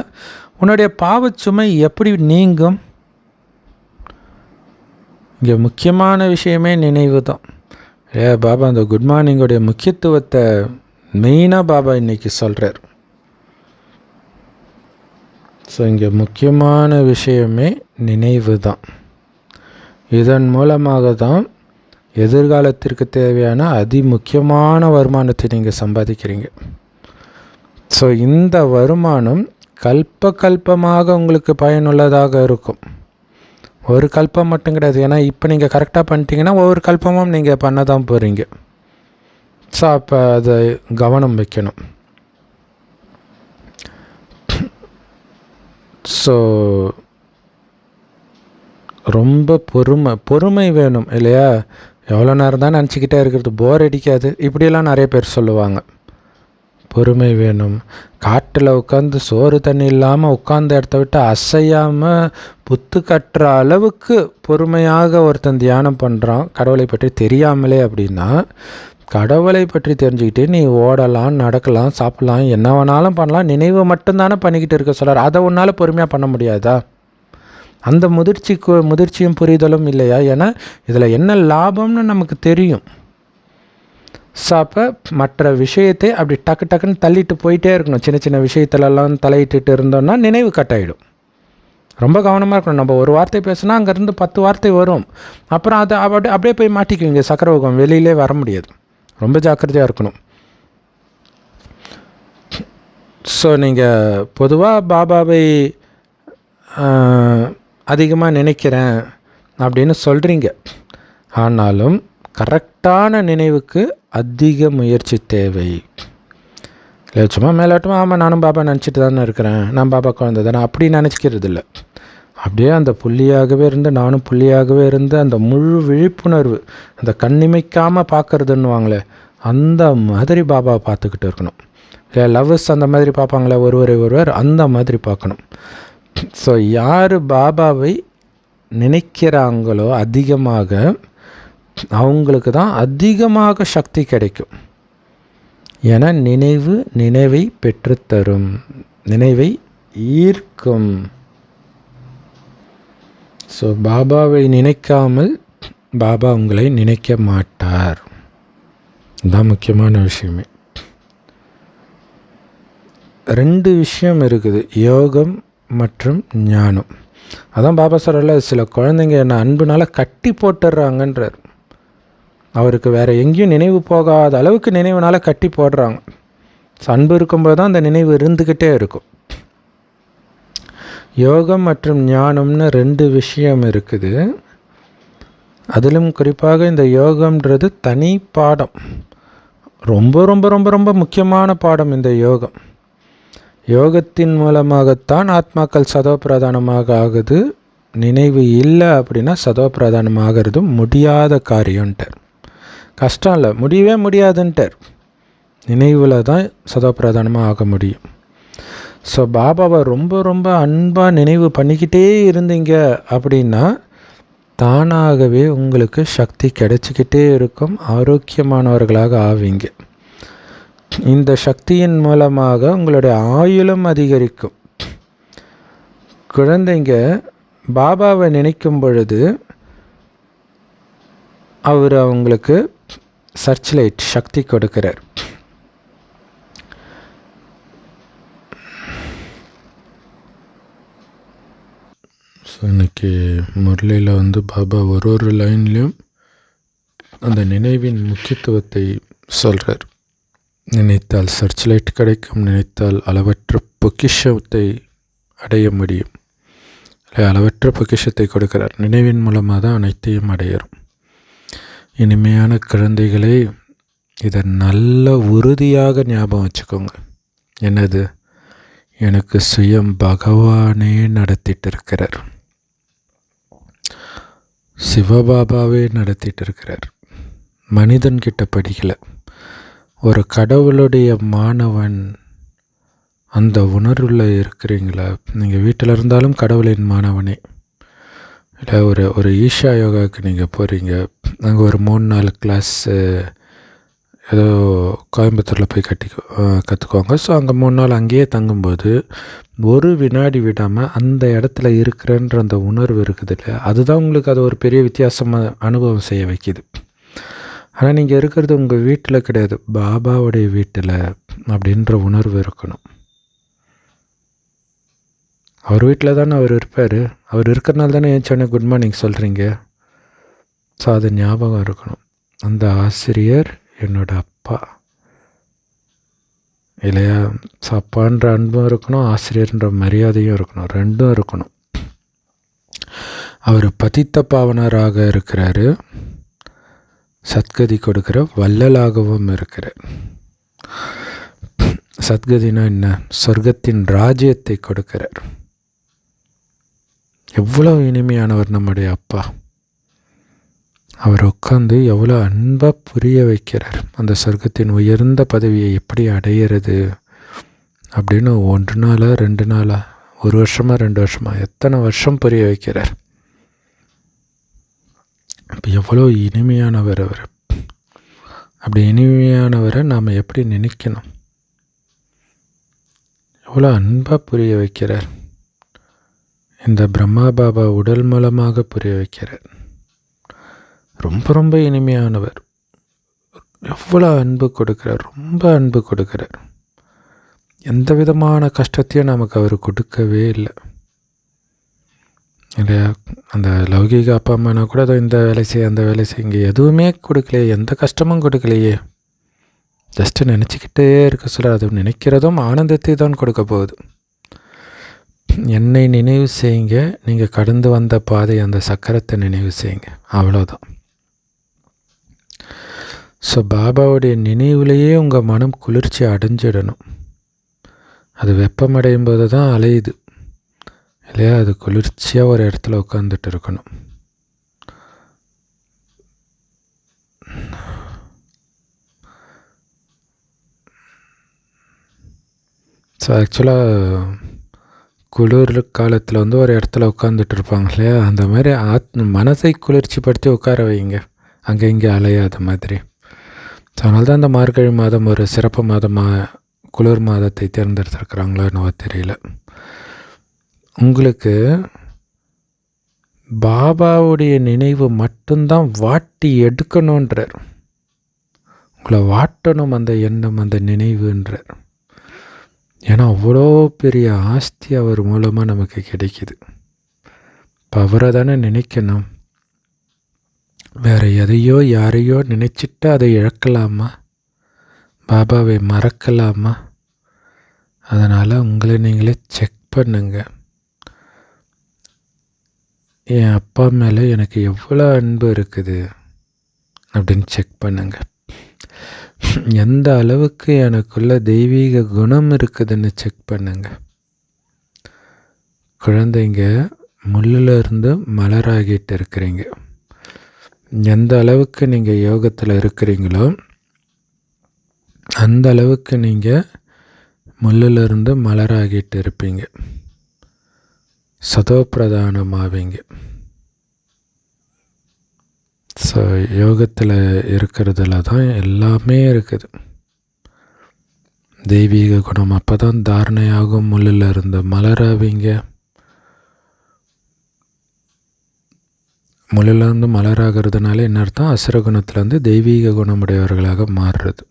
உன்னுடைய பாவச்சுமை எப்படி நீங்கும்? இங்கே முக்கியமான விஷயமே நினைவு தான். பாபா அந்த குட் மார்னிங்கோடைய முக்கியத்துவத்தை மெயினாக பாபா இன்னைக்கு சொல்கிறார். ஸோ இங்கே முக்கியமான விஷயமே நினைவு தான். இதன் மூலமாக தான் எதிர்காலத்திற்கு தேவையான முக்கியமான வருமானத்தை நீங்கள் சம்பாதிக்கிறீங்க. ஸோ இந்த வருமானம் கல்பமாக உங்களுக்கு பயனுள்ளதாக இருக்கும். ஒரு கல்பம் மட்டும் கிடையாது. ஏன்னா இப்போ நீங்கள் கரெக்டாக பண்ணிட்டீங்கன்னா ஒவ்வொரு கல்பமும் நீங்கள் பண்ண தான் போகிறீங்க. ஸோ அப்போ அதை கவனம் வைக்கணும். ஸோ ரொம்ப பொறுமை வேணும் இல்லையா? எவ்வளோ நேரம் தான் நினச்சிக்கிட்டே இருக்கிறது, போர் அடிக்காது, இப்படியெல்லாம் நிறைய பேர் சொல்லுவாங்க. பொறுமை வேணும். காட்டில் உட்காந்து சோறு தண்ணி இல்லாமல் உட்கார்ந்த இடத்த விட்டு அசையாமல் புத்து கட்டுற அளவுக்கு பொறுமையாக ஒருத்தன் தியானம் பண்ணுறான் கடவுளை பற்றி தெரியாமலே. அப்படின்னா கடவுளை பற்றி தெரிஞ்சுக்கிட்டு நீ ஓடலாம், நடக்கலாம், சாப்பிட்லாம், என்ன வேணாலும் பண்ணலாம், நினைவு மட்டும்தானே பண்ணிக்கிட்டு இருக்க சொல்கிறார். அதை உன்னால் பொறுமையாக பண்ண முடியாதா? அந்த முதிர்ச்சியும் புரிதலும் இல்லையா? ஏன்னா இதில் என்ன லாபம்னு நமக்கு தெரியும். ஸோ அப்போ மற்ற விஷயத்தை அப்படி டக்குன்னு தள்ளிட்டு போயிட்டே இருக்கணும். சின்ன சின்ன விஷயத்துலலாம் தலையிட்டு இருந்தோம்னா நினைவு கட்டாயிடும். ரொம்ப கவனமாக இருக்கணும். நம்ம ஒரு வார்த்தை பேசுனா அங்கேருந்து 10 வார்த்தை வரும். அப்புறம் அதை அப்படியே போய் மாட்டிக்குவீங்க சக்கரவுகம், வெளியிலே வர முடியாது. ரொம்ப ஜாக்கிரதையாக இருக்கணும். ஸோ நீங்கள் பொதுவாக பாபாவை அதிகமாக நினைக்கிறேன் அப்படின்னு சொல்கிறீங்க. ஆனாலும் கரெக்டான நினைவுக்கு அதிக முயற்சி தேவை. இல்லை சும்மா மேலாட்டமாக ஆமாம் நானும் பாபா நினச்சிட்டு தானே இருக்கிறேன், நான் பாபா குழந்தை தானே அப்படி நினச்சிக்கிறது இல்லை. அப்படியே அந்த புள்ளியாகவே இருந்து, நானும் புள்ளியாகவே இருந்து, அந்த முழு விழிப்புணர்வு, அந்த கண்ணிமைக்காமல் பார்க்குறதுன்னுவாங்களே அந்த மாதிரி பாபாவை பார்த்துக்கிட்டு இருக்கணும். இல்லை லவ்வர்ஸ் அந்த மாதிரி பார்ப்பாங்களே ஒருவர் அந்த மாதிரி பார்க்கணும். ஸோ யார் பாபாவை நினைக்கிறாங்களோ அதிகமாக, அவங்களுக்கு தான் அதிகமாக சக்தி கிடைக்கும். ஏன்னா நினைவை பெற்றுத்தரும், நினைவை ஈர்க்கும். ஸோ பாபாவை நினைக்காமல் பாபா உங்களை நினைக்க மாட்டார். இதுதான் முக்கியமான விஷயமே. 2 விஷயம் இருக்குது, யோகம் மற்றும் ஞானம். அதான் பாபா சொல்கிறல, சில குழந்தைங்க என்ன அன்புனால கட்டி போட்டுடுறாங்கன்றார். அவருக்கு வேறு எங்கேயும் நினைவு போகாத அளவுக்கு நினைவுனால கட்டி போடுறாங்க. அன்பு இருக்கும்போது தான் அந்த நினைவு இருந்துக்கிட்டே இருக்கும். யோகம் மற்றும் ஞானம்னு 2 விஷயம் இருக்குது. அதிலும் குறிப்பாக இந்த யோகம்ன்றது தனி பாடம், ரொம்ப ரொம்ப ரொம்ப ரொம்ப முக்கியமான பாடம் இந்த யோகம். யோகத்தின் மூலமாகத்தான் ஆத்மாக்கள் சதோபிரதானமாக ஆகுது. நினைவு இல்லை அப்படின்னா சதோபிரதானமாகிறது முடியாத காரியம்ன்ட்டார். கஷ்டம் இல்லை, முடியவே முடியாதுன்ட்டார். நினைவில் தான் சதோபிரதானமாக ஆக முடியும். ஸோ பாபாவை ரொம்ப ரொம்ப அன்பாக நினைவு பண்ணிக்கிட்டே இருந்தீங்க அப்படின்னா தானாகவே உங்களுக்கு சக்தி கிடைச்சிக்கிட்டே இருக்கும், ஆரோக்கியமானவர்களாக ஆவீங்க. இந்த சக்தியின் மூலமாக உங்களுடைய ஆயுளும் அதிகரிக்கும். குழந்தைங்க பாபாவை நினைக்கும் பொழுது அவர் அவங்களுக்கு சர்ச் லைட் சக்தி கொடுக்கிறார். ஸோ இன்னைக்கு முரளியில் பாபா ஒரு லைன்லேயும் அந்த நினைவின் முக்கியத்துவத்தை சொல்கிறார். நினைத்தால் சர்ச் லைட் கிடைக்கும், நினைத்தால் அளவற்ற பொக்கிஷத்தை அடைய முடியும். இல்லை, அளவற்ற பொக்கிஷத்தை கொடுக்கிறார். நினைவின் மூலமாக தான் அனைத்தையும் அடையிறோம். இனிமையான குழந்தைகளே, இதை நல்ல உறுதியாக ஞாபகம் வச்சுக்கோங்க. என்னது? எனக்கு சுயம் பகவானே நடத்திட்டு இருக்கிறார், சிவபாபாவே நடத்திட்டு இருக்கிறார். மனிதன்கிட்ட படிக்கலை, ஒரு கடவுளுடைய மாணவன். அந்த உணர்வில் இருக்கிறீங்களா? நீங்கள் வீட்டில் இருந்தாலும் கடவுளின் மாணவனே. இல்லை, ஒரு ஈஷா யோகாவுக்கு நீங்கள் போகிறீங்க, அங்கே ஒரு 3-4 கிளாஸ் ஏதோ கோயம்புத்தூரில் போய் கற்றுக்குவாங்க. ஸோ அங்கே 3 நாள் அங்கேயே தங்கும்போது ஒரு வினாடி விடாமல் அந்த இடத்துல இருக்கிறன்ற அந்த உணர்வு இருக்குது இல்லையா, அதுதான் உங்களுக்கு அது ஒரு பெரிய வித்தியாசமாக அனுபவம் செய்ய வைக்கிது. ஆனால் நீங்கள் இருக்கிறது உங்கள் வீட்டில் கிடையாது, பாபாவுடைய வீட்டில் அப்படின்ற உணர்வு இருக்கணும். அவர் வீட்டில் தானே அவர் இருப்பார், அவர் இருக்கிறனால தானே ஏன் சொன்ன குட் மார்னிங் சொல்கிறீங்க. ஸோ அது ஞாபகம் இருக்கணும். அந்த ஆசிரியர் என்னோட அப்பா இல்லையா? ஸோ அப்பான்ற அன்பும் இருக்கணும், ஆசிரியர்ன்ற மரியாதையும் இருக்கணும், 2ம் இருக்கணும். அவர் பதித்த பாவனராக இருக்கிறாரு, சத்கதி கொடுக்கிற வள்ளலாகவும் இருக்கிறார். சத்கதினா என்ன? சொர்க்கத்தின் ராஜ்யத்தை கொடுக்கிறார். எவ்வளோ இனிமையானவர் நம்முடைய அப்பா. அவர் உட்காந்து எவ்வளோ அன்பாக புரிய வைக்கிறார். அந்த சொர்க்கத்தின் உயர்ந்த பதவியை எப்படி அடையிறது அப்படின்னு 1 நாளா 2 நாளா 1 வருஷமா 2 வருஷமா எத்தனை வருஷம் புரிய வைக்கிறார். இப்போ எவ்வளோ இனிமையானவர் அவர். அப்படி இனிமையானவரை நாம் எப்படி நினைக்கணும்? எவ்வளோ அன்பாக புரிய வைக்கிறார். இந்த பிரம்மா பாபா உடல் மூலமாக புரிய வைக்கிறார். ரொம்ப ரொம்ப இனிமையானவர். எவ்வளோ அன்பு கொடுக்கிறார், ரொம்ப அன்பு கொடுக்கிறார். எந்த விதமான கஷ்டத்தையும் நமக்கு அவர் கொடுக்கவே இல்லை. இல்லையா? அந்த லௌகீக அப்பா அம்மானா கூட அதை இந்த வேலை செய்ய அந்த வேலை செய்ய, இங்கே எதுவுமே கொடுக்கலையே, எந்த கஷ்டமும் கொடுக்கலையே. ஜஸ்ட்டு நினச்சிக்கிட்டே இருக்க சொல்ல, அது நினைக்கிறதும் ஆனந்தத்தை தான் கொடுக்க போகுது. என்னை நினைவு செய்யுங்க, நீங்கள் கடந்து வந்த பாதை, அந்த சக்கரத்தை நினைவு செய்யுங்க, அவ்வளோதான். ஸோ பாபாவுடைய நினைவுலேயே உங்கள் மனம் குளிர்ச்சி அடைஞ்சிடணும். அது வெப்பமடையும் போது தான் அலையுது இல்லையா? அது குளிர்ச்சியாக ஒரு இடத்துல உட்காந்துட்டு இருக்கணும். ஸோ ஆக்சுவலாக குளிர் காலத்தில் வந்து ஒரு இடத்துல உட்காந்துட்டு இருப்பாங்க இல்லையா? அந்த மாதிரி மனசை குளிர்ச்சிப்படுத்தி உட்கார வைங்க, அங்கே இங்கே அலையாத மாதிரி. ஸோ அதனால தான் அந்த மார்கழி மாதம் ஒரு சிறப்பு மாதமாக குளிர் மாதத்தை தேர்ந்தெடுத்துருக்குறாங்களோ என்னவோ தெரியல. உங்களுக்கு பாபாவுடைய நினைவு மட்டும்தான் வாட்டி எடுக்கணுன்றார். உங்களை வாட்டணும் அந்த எண்ணம், அந்த நினைவுன்றார். ஏன்னா அவ்வளோ பெரிய ஆஸ்தி அவர் மூலமாக நமக்கு கிடைக்கிது. இப்போ அவரை தானே நினைக்கணும். வேறு எதையோ யாரையோ நினச்சிட்டு அதை இழக்கலாமா? பாபாவை மறக்கலாமா? அதனால் உங்களை நீங்களே செக் பண்ணுங்க. என் அப்பா மேலே எனக்கு எவ்வளோ அன்பு இருக்குது அப்படின்னு செக் பண்ணுங்க. எந்த அளவுக்கு எனக்குள்ள தெய்வீக குணம் இருக்குதுன்னு செக் பண்ணுங்க. குழந்தைங்க முள்ளில் இருந்து மலராகிட்டு இருக்கிறீங்க. எந்த அளவுக்கு நீங்கள் யோகத்தில் இருக்கிறீங்களோ அந்த அளவுக்கு நீங்கள் முள்ளிலிருந்து மலராகிட்டு இருப்பீங்க, சதோப்பிரதானமாவீங்க. ஸோ யோகத்தில் இருக்கிறதுல தான் எல்லாமே இருக்குது. தெய்வீக குணம் அப்போ தான் தாரணையாகும். முள்ளில் இருந்து மலராவீங்க. முள்ளிலிருந்து மலராகிறதுனால என்ன அர்த்தம்? அசுரகுணத்துலேருந்து தெய்வீக குணமுடையவர்களாக மாறுறது.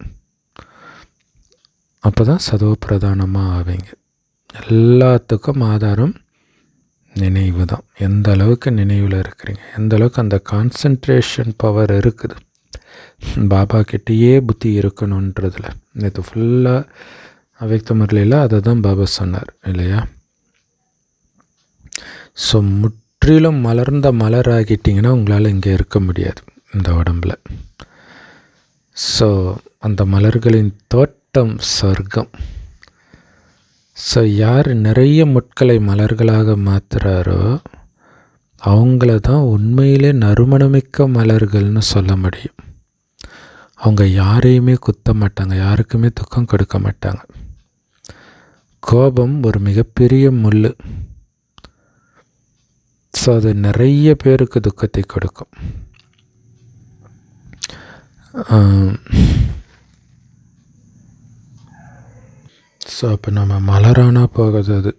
அப்போ தான் சதோப்பிரதானமாக ஆவீங்க. எல்லாத்துக்கும் ஆதாரம் நினைவு தான். எந்த அளவுக்கு நினைவில் இருக்கிறீங்க, எந்த அளவுக்கு அந்த கான்சன்ட்ரேஷன் பவர் இருக்குது. பாபா கிட்டேயே புத்தி இருக்கணுன்றதில் நேற்று ஃபுல்லாக அவ்யக்த முரளியில் அதை தான் பாபா சொன்னார் இல்லையா? ஸோ முற்றிலும் மலர்ந்த மலராகிட்டிங்கன்னா உங்களால் இங்கே இருக்க முடியாது இந்த உடம்பில். ஸோ அந்த மலர்களின் தோட்டம் சொர்க்கம். ஸோ யார் நிறைய முட்களை மலர்களாக மாற்றுறாரோ அவங்கள தான் உண்மையிலே நறுமணமிக்க மலர்கள்னு சொல்ல முடியும். அவங்க யாரையுமே குத்த மாட்டாங்க, யாருக்குமே துக்கம் கொடுக்க மாட்டாங்க. கோபம் ஒரு மிகப்பெரிய முள். ஸோ அது நிறைய பேருக்கு துக்கத்தை கொடுக்கும். ஸோ அப்போ நம்ம மலரானா போகுது. அது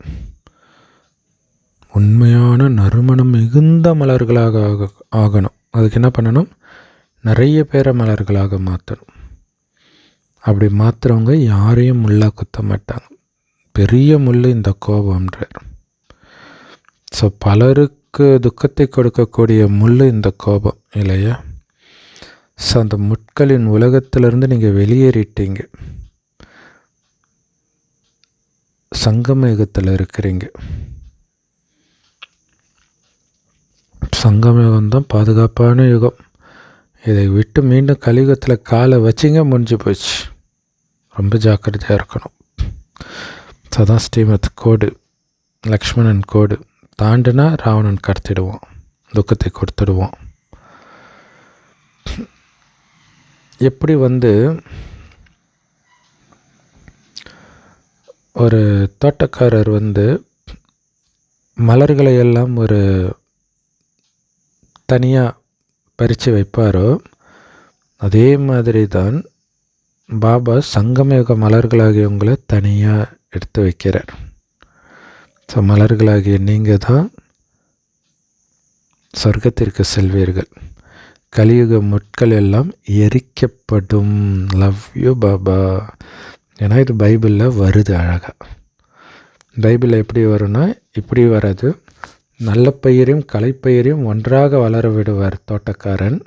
உண்மையான நறுமணம் மிகுந்த மலர்களாக ஆகணும். அதுக்கு என்ன பண்ணணும்? நிறைய பேரை மலர்களாக மாற்றணும். அப்படி மாற்றுறவங்க யாரையும் முள்ளாக குத்த மாட்டாங்க. பெரிய முள் இந்த கோபம்ன்றார். ஸோ பலருக்கு துக்கத்தை கொடுக்கக்கூடிய முள் இந்த கோபம் இல்லையா? ஸோ அந்த முட்களின் உலகத்திலிருந்து நீங்கள் வெளியேறிட்டீங்க, சங்கம யுகத்தில் இருக்கிறீங்க. சங்கம யுகம் தான் பாதுகாப்பான யுகம். இதை விட்டு மீண்டும் கலியுகத்தில் காலை வச்சிங்க, முடிஞ்சு போச்சு. ரொம்ப ஜாக்கிரதையாக இருக்கணும். சதான் ஸ்ரீமத் கோடு, லக்ஷ்மணன் கோடு தாண்டுனா ராவணன் கடத்திடுவான், துக்கத்தை கொடுத்துடுவான். எப்படி ஒரு தோட்டக்காரர் மலர்களை எல்லாம் ஒரு தனியாக பறித்து வைப்பாரோ அதே மாதிரி தான் பாபா சங்கமயுக மலர்களாகியவங்களை தனியாக எடுத்து வைக்கிறார். ஸோ மலர்களாகிய நீங்கள் தான் சொர்க்கத்திற்கு செல்வீர்கள். கலியுக முட்கள் எல்லாம் எரிக்கப்படும். Love you Baba. ஏன்னா இது பைபிளில் வருது அழகாக. பைபிளில் எப்படி வரும்னா இப்படி வராது. நல்ல பயிரையும் களைப்பயிரையும் ஒன்றாக வளர விடுவார் தோட்டக்காரன்.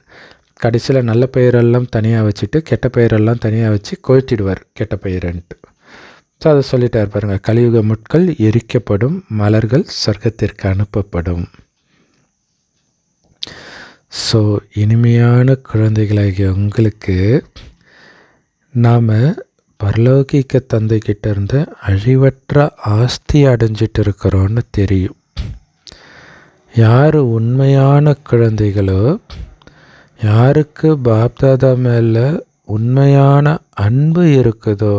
கடைசியில் நல்ல பயிரெல்லாம் தனியாக வச்சுட்டு கெட்ட பயிரெல்லாம் தனியாக வச்சு கொளுத்திடுவார் கெட்ட பயிரன்ட்டு. ஸோ அதை சொல்லிட்டார் பாருங்கள், கலியுக முட்கள் எரிக்கப்படும், மலர்கள் சொர்க்கத்திற்கு அனுப்பப்படும். ஸோ இனிமையான குழந்தைகளாகிய உங்களுக்கு நாம் பரலோகிக்க தந்தைக்கிட்ட இருந்து அழிவற்ற ஆஸ்தி அடைஞ்சிட்டு இருக்கிறோன்னு தெரியும். யார் உண்மையான குழந்தைகளோ, யாருக்கு பாப்தாதா மேலே உண்மையான அன்பு இருக்குதோ,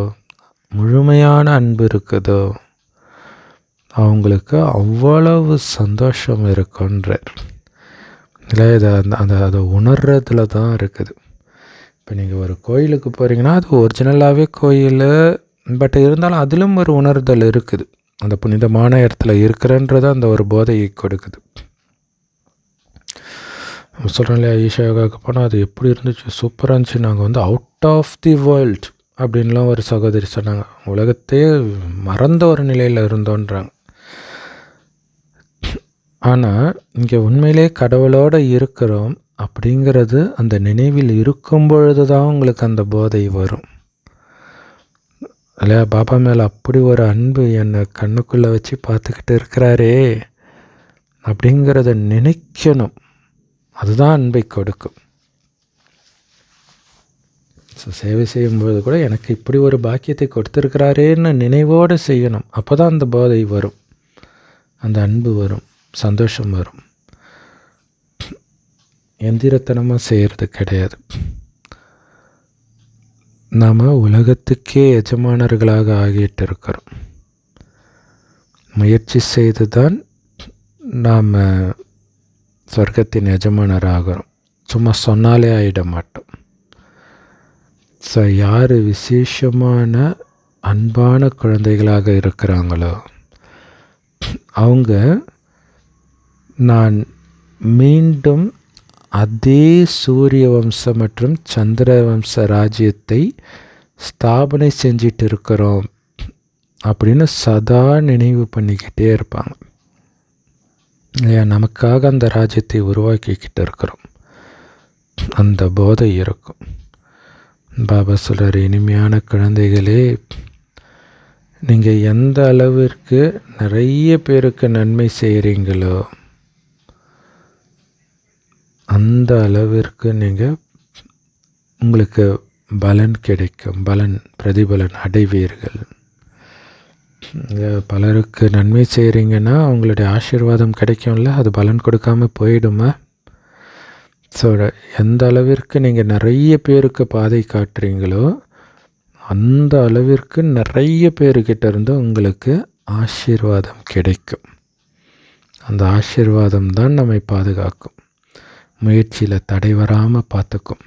முழுமையான அன்பு இருக்குதோ, அவங்களுக்கு அவ்வளவு சந்தோஷம் இருக்குன்றார். இல்லை, அதை உணர்றதுல தான் இருக்குது. இப்போ நீங்கள் ஒரு கோயிலுக்கு போகிறீங்கன்னா அது ஒரிஜினலாகவே கோயில், பட் இருந்தாலும் அதிலும் ஒரு உணர்தல் இருக்குது. அந்த புனிதமான இடத்துல இருக்கிறன்றது அந்த ஒரு போதையை கொடுக்குது. சொல்கிறோம் இல்லையா, ஈஷா யோகாவுக்கு போனால் அது எப்படி இருந்துச்சு, சூப்பராக இருந்துச்சு, நாங்கள் அவுட் ஆஃப் தி வேர்ல்ட் அப்படின்லாம் ஒரு சகோதரி சொன்னாங்க. உலகத்தையே மறந்த ஒரு நிலையில் இருந்தோன்றாங்க. ஆனால் இங்கே உண்மையிலே கடவுளோடு இருக்கிறோம் அப்படிங்கிறது அந்த நினைவில் இருக்கும் பொழுது தான் உங்களுக்கு அந்த போதை வரும் இல்லையா. பாபா மேலே அப்படி ஒரு அன்பு என்னை கண்ணுக்குள்ளே வச்சு பார்த்துக்கிட்டு இருக்கிறாரே அப்படிங்கிறத நினைக்கணும். அதுதான் அன்பை கொடுக்கும். ஸோ சேவை செய்யும்போது கூட எனக்கு இப்படி ஒரு பாக்கியத்தை கொடுத்துருக்கிறாரேன்னு நினைவோடு செய்யணும். அப்போ தான் அந்த போதை வரும், அந்த அன்பு வரும், சந்தோஷம் வரும். எந்திரத்தனமாக செய்கிறது கிடையாது. நாம் உலகத்துக்கே எஜமானர்களாக ஆகிட்டு இருக்கிறோம். முயற்சி செய்து தான் நாம் சொர்க்கத்தின் எஜமானராகிறோம். சும்மா சொன்னாலே ஆகிட மாட்டோம். ஸோ யார் விசேஷமான அன்பான குழந்தைகளாக இருக்கிறாங்களோ அவங்க நான் மீண்டும் அதே சூரிய வம்சம் மற்றும் சந்திர வம்ச ராஜ்யத்தை ஸ்தாபனை செஞ்சிட்டு இருக்கிறோம் அப்படின்னு சதா நினைவு பண்ணிக்கிட்டே இருப்பாங்க இல்லையா. நமக்காக அந்த ராஜ்யத்தை உருவாக்கிக்கிட்டு இருக்கிறோம். அந்த போதை இருக்கும். பாபா சொல்கிறார், இனிமையான குழந்தைகளே, நீங்கள் எந்த அளவிற்கு நிறைய பேருக்கு நன்மை செய்கிறீங்களோ அந்த அளவிற்கு உங்களுக்கு பலன் கிடைக்கும், பிரதிபலன் அடைவீர்கள். பலருக்கு நன்மை செய்கிறீங்கன்னா அவங்களுடைய ஆசீர்வாதம் கிடைக்கும்ல, அது பலன் கொடுக்காமல் போயிடுமா. ஸோ எந்த அளவிற்கு நீங்கள் நிறைய பேருக்கு பாதை காட்டுறீங்களோ அந்த அளவிற்கு நிறைய பேர்கிட்ட இருந்து உங்களுக்கு ஆசீர்வாதம் கிடைக்கும். அந்த ஆசீர்வாதம் தான் நம்மை பாதுகாக்கும், முயற்சியில் தடை வராமல் பார்த்துக்கும்.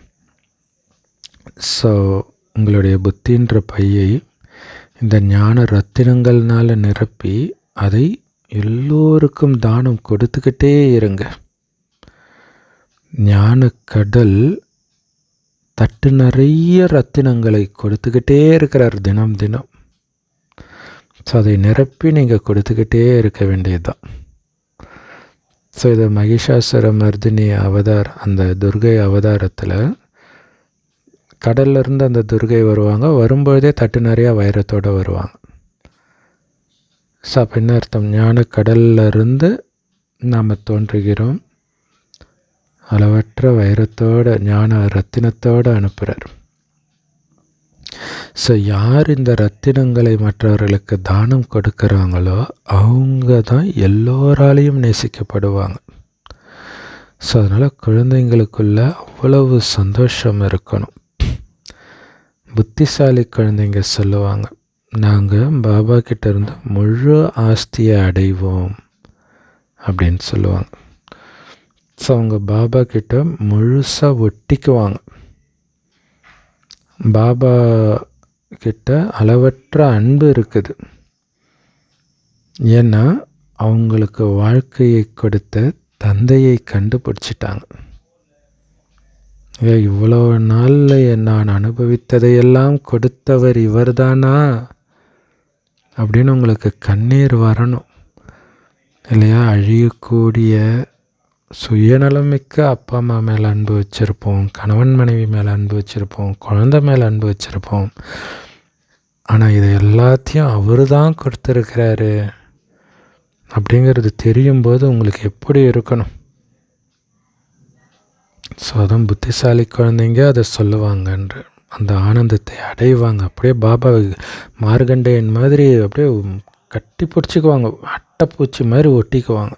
ஸோ உங்களுடைய புத்தின்ற பையை இந்த ஞான ரத்தினங்கள்னால் நிரப்பி அதை எல்லோருக்கும் தானம் கொடுத்துக்கிட்டே இருங்க. ஞான கடல் தட்டு நிறைய ரத்தினங்களை கொடுத்துக்கிட்டே இருக்கிறார் தினம் தினம். ஸோ அதை நிரப்பி நீங்கள் கொடுத்துக்கிட்டே இருக்க வேண்டியது தான். ஸோ இது மகிஷாசுர மர்தினி அவதார், அந்த துர்கை அவதாரத்தில் கடல்லேருந்து அந்த துர்கை வருவாங்க. வரும்பொழுதே தட்டு நிறையா வைரத்தோடு வருவாங்க. ஸோ அப்போ என்ன அர்த்தம், ஞான கடல்லிருந்து நாம் தோன்றுகிறோம், அளவற்ற வைரத்தோடு ஞான ரத்தினத்தோடு அனுப்புகிறார். ஸோ யார் இந்த ரத்தினங்களை மற்றவர்களுக்கு தானம் கொடுக்குறாங்களோ அவங்க தான் எல்லோராலையும் நேசிக்கப்படுவாங்க. ஸோ அதனால் குழந்தைங்களுக்குள்ள அவ்வளவு சந்தோஷம் இருக்கணும். புத்திசாலி குழந்தைங்க சொல்லுவாங்க, நாங்கள் பாபா கிட்ட இருந்து முழு ஆஸ்தியை அடைவோம் அப்படின்னு சொல்லுவாங்க. ஸோ அவங்க பாபா கிட்ட முழுசாக ஒட்டிக்குவாங்க. பாபா கிட்ட அளவற்ற அன்பு இருக்குது. ஏன்னா அவங்களுக்கு வாழ்க்கையை கொடுத்த தந்தையை கண்டுபிடிச்சிட்டாங்க. இவ்வளோ நாளில் நான் அனுபவித்ததையெல்லாம் கொடுத்தவர் இவர் தானா அப்படின்னு உங்களுக்கு கண்ணீர் வரணும். இல்லையா? அழியக்கூடிய சுயநலமிக்க அப்பா அம்மா மேலே அன்பு வச்சுருப்போம், கணவன் மனைவி மேலே அன்பு வச்சுருப்போம், குழந்தை மேலே அன்பு வச்சுருப்போம். ஆனால் இதை எல்லாத்தையும் அவர் தான் கொடுத்துருக்கிறாரு அப்படிங்கிறது தெரியும்போது உங்களுக்கு எப்படி இருக்கணும்? ஸோ அதான் புத்திசாலி குழந்தைங்க அதை சொல்லுவாங்கன்ற அந்த ஆனந்தத்தை அடைவாங்க. அப்படியே பாபா மார்கண்டேயன் மாதிரி அப்படியே கட்டி பிடிச்சிக்குவாங்க, அட்டைப்பூச்சி மாதிரி ஒட்டிக்குவாங்க.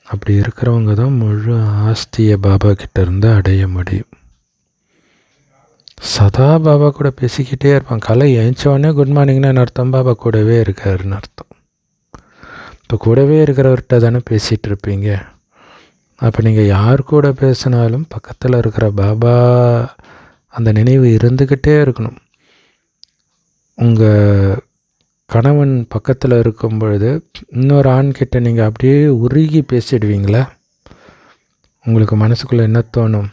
அப்படி இருக்கிறவங்க தான் முழு ஆஸ்தியை பாபா கிட்ட இருந்து அடைய முடியும். சதா பாபா கூட பேசிக்கிட்டே இருப்பான். காலை எழுந்தவொடனே குட் மார்னிங்னு அர்த்தம் பாபா கூடவே இருக்காருன்னு அர்த்தம். இப்போ கூடவே இருக்கிறவர்கிட்ட தானே பேசிகிட்டு இருப்பீங்க. அப்போ நீங்கள் யார் கூட பேசினாலும் பக்கத்தில் இருக்கிற பாபா அந்த நினைவு இருந்துக்கிட்டே இருக்கணும். உங்கள் கணவன் பக்கத்தில் இருக்கும் பொழுது இன்னொரு ஆண்கிட்ட நீங்கள் அப்படியே உருகி பேசிடுவீங்களா? உங்களுக்கு மனசுக்குள்ளே என்ன தோணும்?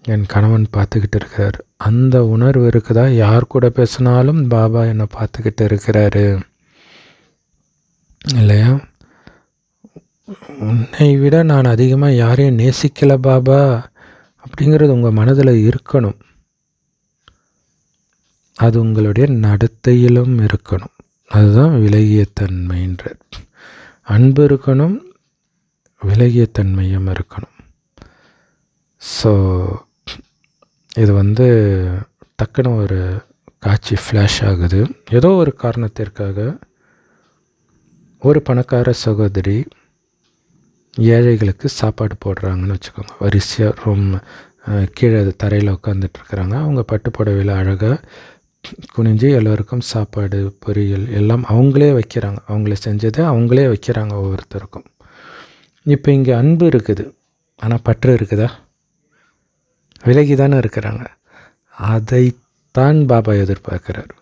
என் கணவன் பார்த்துக்கிட்டு இருக்கிறார். அந்த உணர்வு இருக்குதா? யார் கூட பேசினாலும் பாபா என்னை பார்த்துக்கிட்டு இருக்கிறாரு இல்லையா? உன்னை விட நான் அதிகமாக யாரையும் நேசிக்கலை பாபா அப்படிங்கிறது உங்கள் மனதில் இருக்கணும். அது உங்களுடைய நடத்தையிலும் இருக்கணும். அதுதான் விலகிய தன்மைன்ற. அன்பு இருக்கணும், விலகிய தன்மையும் இருக்கணும். ஸோ இது டக்குன்னு ஒரு காட்சி ஃப்ளாஷ் ஆகுது. ஏதோ ஒரு காரணத்திற்காக ஒரு பணக்கார சகோதரி ஏழைகளுக்கு சாப்பாடு போடுறாங்கன்னு வச்சுக்கோங்க. வரிசையாக ரொம்ப கீழே தரையில் உட்காந்துட்ருக்குறாங்க. அவங்க பட்டு புடவையில் அழகாக குனிஞ்சு எல்லோருக்கும் சாப்பாடு பொரியல் எல்லாம் அவங்களே வைக்கிறாங்க. அவங்களே செஞ்சதை அவங்களே வைக்கிறாங்க ஒவ்வொருத்தருக்கும். இப்போ இங்கே அன்பு இருக்குது, ஆனால் பற்று இருக்குதா? விலகி தானே இருக்கிறாங்க. அதைத்தான் பாபா எதிர்பார்க்குறார்.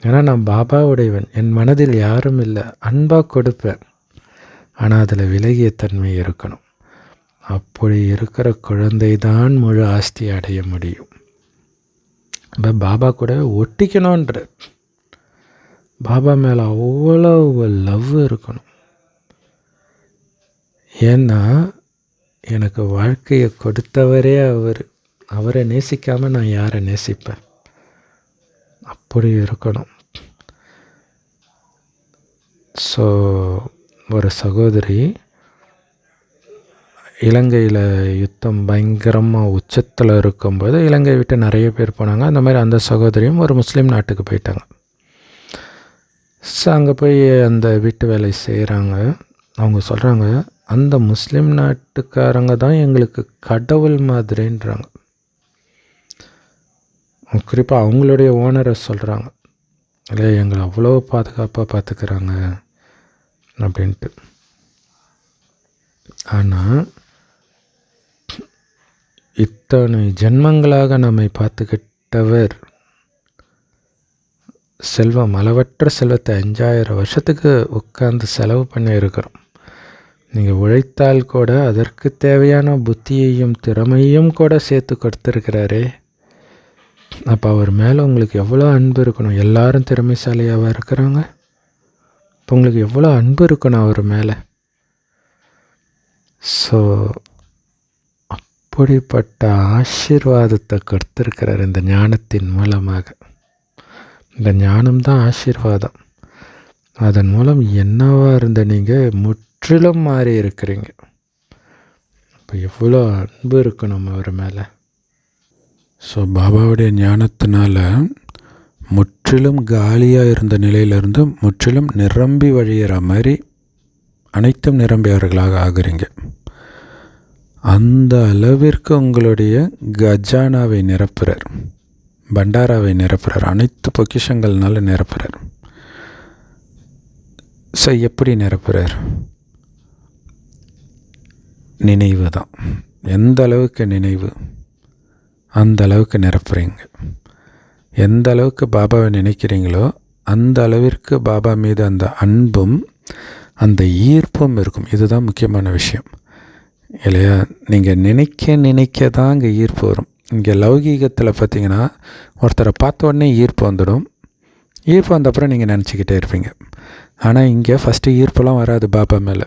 ஏன்னா நான் பாபாவுடையவன், என் மனதில் யாரும் இல்லை, அன்பாக கொடுப்பேன், ஆனால் அதில் விலகிய தன்மை இருக்கணும். அப்படி இருக்கிற குழந்தை தான் முழு ஆஸ்தி அடைய முடியும். இப்போ பாபா கூட ஒட்டிக்கணுன்ற பாபா மேலே அவ்வளோ லவ் இருக்கணும். ஏன்னா எனக்கு வாழ்க்கையை கொடுத்தவரே அவரை நேசிக்காமல் நான் யாரை நேசிப்பேன்? அப்படி இருக்கணும். ஸோ ஒரு சகோதரி இலங்கையில் யுத்தம் பயங்கரமாக உச்சத்தில் இருக்கும்போது இலங்கை விட்டு நிறைய பேர் போனாங்க. அந்த மாதிரி அந்த சகோதரியும் ஒரு முஸ்லீம் நாட்டுக்கு போயிட்டாங்க. ஸோ அங்கே போய் அந்த வீட்டு வேலை செய்கிறாங்க. அவங்க சொல்கிறாங்க, அந்த முஸ்லீம் நாட்டுக்காரங்க தான் எங்களுக்கு கடவுள் மாதிரின்றாங்க. குறிப்பாக அவங்களுடைய ஓனரை சொல்கிறாங்க, இல்லை எங்களை அவ்வளோ பாதுகாப்பாக பார்த்துக்கிறாங்க அப்படின்ட்டு. ஆனால் இத்தனை ஜென்மங்களாக நம்மை பார்த்துக்கிட்டவர் செல்வம், அளவற்ற செல்வத்தை 5000 வருஷத்துக்கு உட்கார்ந்து செலவு பண்ணி இருக்கிறோம். நீங்கள் உழைத்தால் கூட அதற்கு தேவையான புத்தியையும் திறமையும் கூட சேர்த்து கொடுத்துருக்கிறாரே. அப்போ அவர் மேலே உங்களுக்கு எவ்வளோ அன்பு இருக்கணும். எல்லாரும் திறமைசாலியாக இருக்கிறாங்க. இப்போ உங்களுக்கு எவ்வளோ அன்பு இருக்கணும் அவர் மேலே. ஸோ அப்படிப்பட்ட ஆசீர்வாதத்தை கொடுத்துருக்கிறார் இந்த ஞானத்தின் மூலமாக. இந்த ஞானம்தான் ஆசீர்வாதம். அதன் மூலம் என்னவாக இருந்த நீங்கள் முற்றிலும் மாறி இருக்கிறீங்க. இப்போ எவ்வளோ அன்பு இருக்கணும் அவர் மேலே. ஸோ பாபாவுடைய ஞானத்தினால முற்றிலும் காலியாக இருந்த நிலையிலிருந்து முற்றிலும் நிரம்பி வழியிற மாதிரி அனைத்தும் நிரம்பியவர்களாக ஆகுறீங்க. அந்த அளவிற்கு உங்களுடைய கஜானாவை நிரப்புறார், பண்டாராவை நிரப்புறார், அனைத்து பொக்கிஷங்கள்னால நிரப்புறார். ஸோ எப்படி நிரப்புறார்? நினைவு தான். எந்த அளவுக்கு நினைவு, அந்த அளவுக்கு நிரப்புறீங்க. எந்த அளவுக்கு பாபாவை நினைக்கிறீங்களோ அந்த அளவிற்கு பாபா மீது அந்த அன்பும் அந்த ஈர்ப்பும் இருக்கும். இதுதான் முக்கியமான விஷயம் இல்லையா? நீங்கள் நினைக்க தான் இங்கே ஈர்ப்பு வரும். இங்கே லௌகீகத்தில் பார்த்தீங்கன்னா ஒருத்தரை பார்த்த உடனே ஈர்ப்பு வந்துடும். ஈர்ப்பு வந்த அப்புறம் நீங்கள் நினச்சிக்கிட்டே இருப்பீங்க. ஆனால் இங்கே ஃபஸ்ட்டு ஈர்ப்பெல்லாம் வராது பாபா மேலே.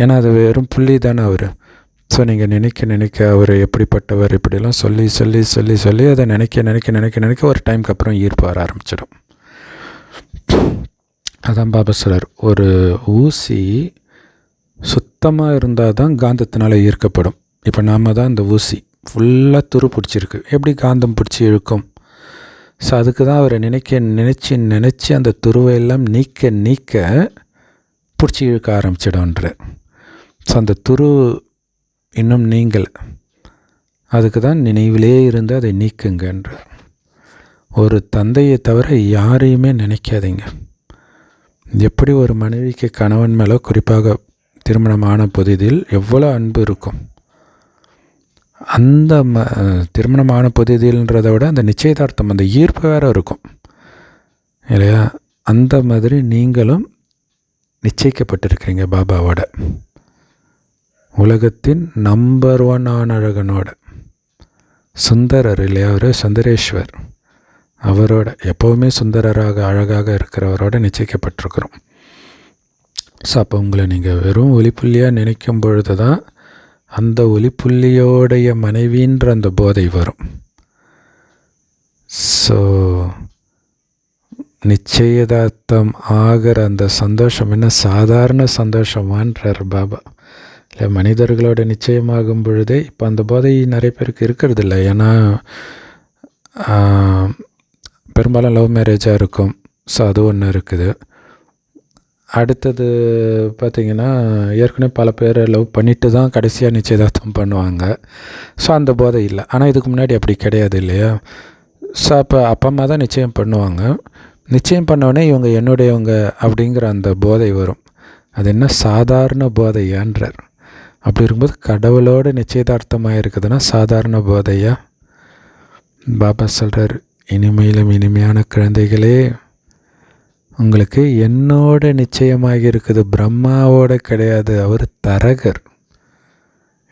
ஏன்னா அது வெறும் புள்ளி தானே அவர். ஸோ நீங்கள் நினைக்க அவர் எப்படிப்பட்டவர் இப்படிலாம் சொல்லி சொல்லி சொல்லி சொல்லி அதை நினைக்க ஒரு டைமுக்கு அப்புறம் ஈர்ப்பு வர ஆரம்பிச்சிடும். அதான் பாபா சொல்கிறார், ஒரு ஊசி சுத்தமாக இருந்தால் தான் காந்தத்தினால் ஈர்க்கப்படும். இப்போ நாம் தான் இந்த ஊசி ஃபுல்லாக துரு பிடிச்சிருக்கு, எப்படி காந்தம் பிடிச்சி இழுக்கும்? ஸோ அதுக்கு தான் அவரை நினச்சி அந்த துருவையெல்லாம் நீக்க பிடிச்சி இழுக்க ஆரம்பிச்சிடும்ன்றார். ஸோ அந்த துரு இன்னும் நீங்கலை, அதுக்கு தான் நினைவிலே இருந்து அதை நீக்குங்கன்றார். ஒரு தந்தையை தவிர யாரையுமே நினைக்காதீங்க. எப்படி ஒரு மனைவிக்கு கணவன் மேலே குறிப்பாக திருமணமான புதிதில் எவ்வளோ அன்பு இருக்கும், அந்த திருமணமான புதிதில்ன்றதை விட அந்த நிச்சயதார்த்தம் அந்த ஈர்ப்பு வேறு இருக்கும் இல்லையா? அந்த மாதிரி நீங்களும் நிச்சயிக்கப்பட்டிருக்கிறீங்க பாபாவோட, உலகத்தின் நம்பர் 1 அழகனோட, சுந்தரர் இல்லையா, அவர் சுந்தரேஸ்வர், அவரோட எப்போவுமே சுந்தரராக அழகாக இருக்கிறவரோட நிச்சயிக்கப்பட்டிருக்கிறோம். ஸோ அப்போ உங்களை நீங்கள் வெறும் ஒளிப்புள்ளியாக நினைக்கும் பொழுது தான் அந்த ஒளிப்புள்ளியோடைய மனைவின்ற அந்த போதை வரும். ஸோ நிச்சயதார்த்தம் ஆகிற அந்த சந்தோஷம் என்ன சாதாரண சந்தோஷமான்றார் பாபா. இல்லை, மனிதர்களோட நிச்சயமாகும் பொழுதே இப்போ அந்த போதை நிறைய பேருக்கு இருக்கிறது இல்லை. ஏன்னா பெரும்பாலும் லவ் மேரேஜாக இருக்கும். ஸோ அது ஒன்று இருக்குது. அடுத்தது பார்த்திங்கன்னா, ஏற்கனவே பல பேர் லவ் பண்ணிட்டு தான் கடைசியாக நிச்சயதார்த்தம் பண்ணுவாங்க. ஸோ அந்த போதை இல்லை. ஆனால் இதுக்கு முன்னாடி அப்படி கிடையாது இல்லையா? ஸோ அப்போ அப்பா அம்மா தான் நிச்சயம் பண்ணுவாங்க. நிச்சயம் பண்ணோடனே இவங்க என்னுடையவங்க அப்படிங்கிற அந்த போதை வரும். அது என்ன சாதாரண போதையான்றார். அப்படி இருக்கும்போது கடவுளோட நிச்சயதார்த்தமாக இருக்குதுன்னா சாதாரண போதையா? பாபா சொல்கிறார், இனிமையிலும் இனிமையான குழந்தைகளே, உங்களுக்கு என்னோட நிச்சயமாக இருக்குது, பிரம்மாவோட கிடையாது. அவர் தரகர்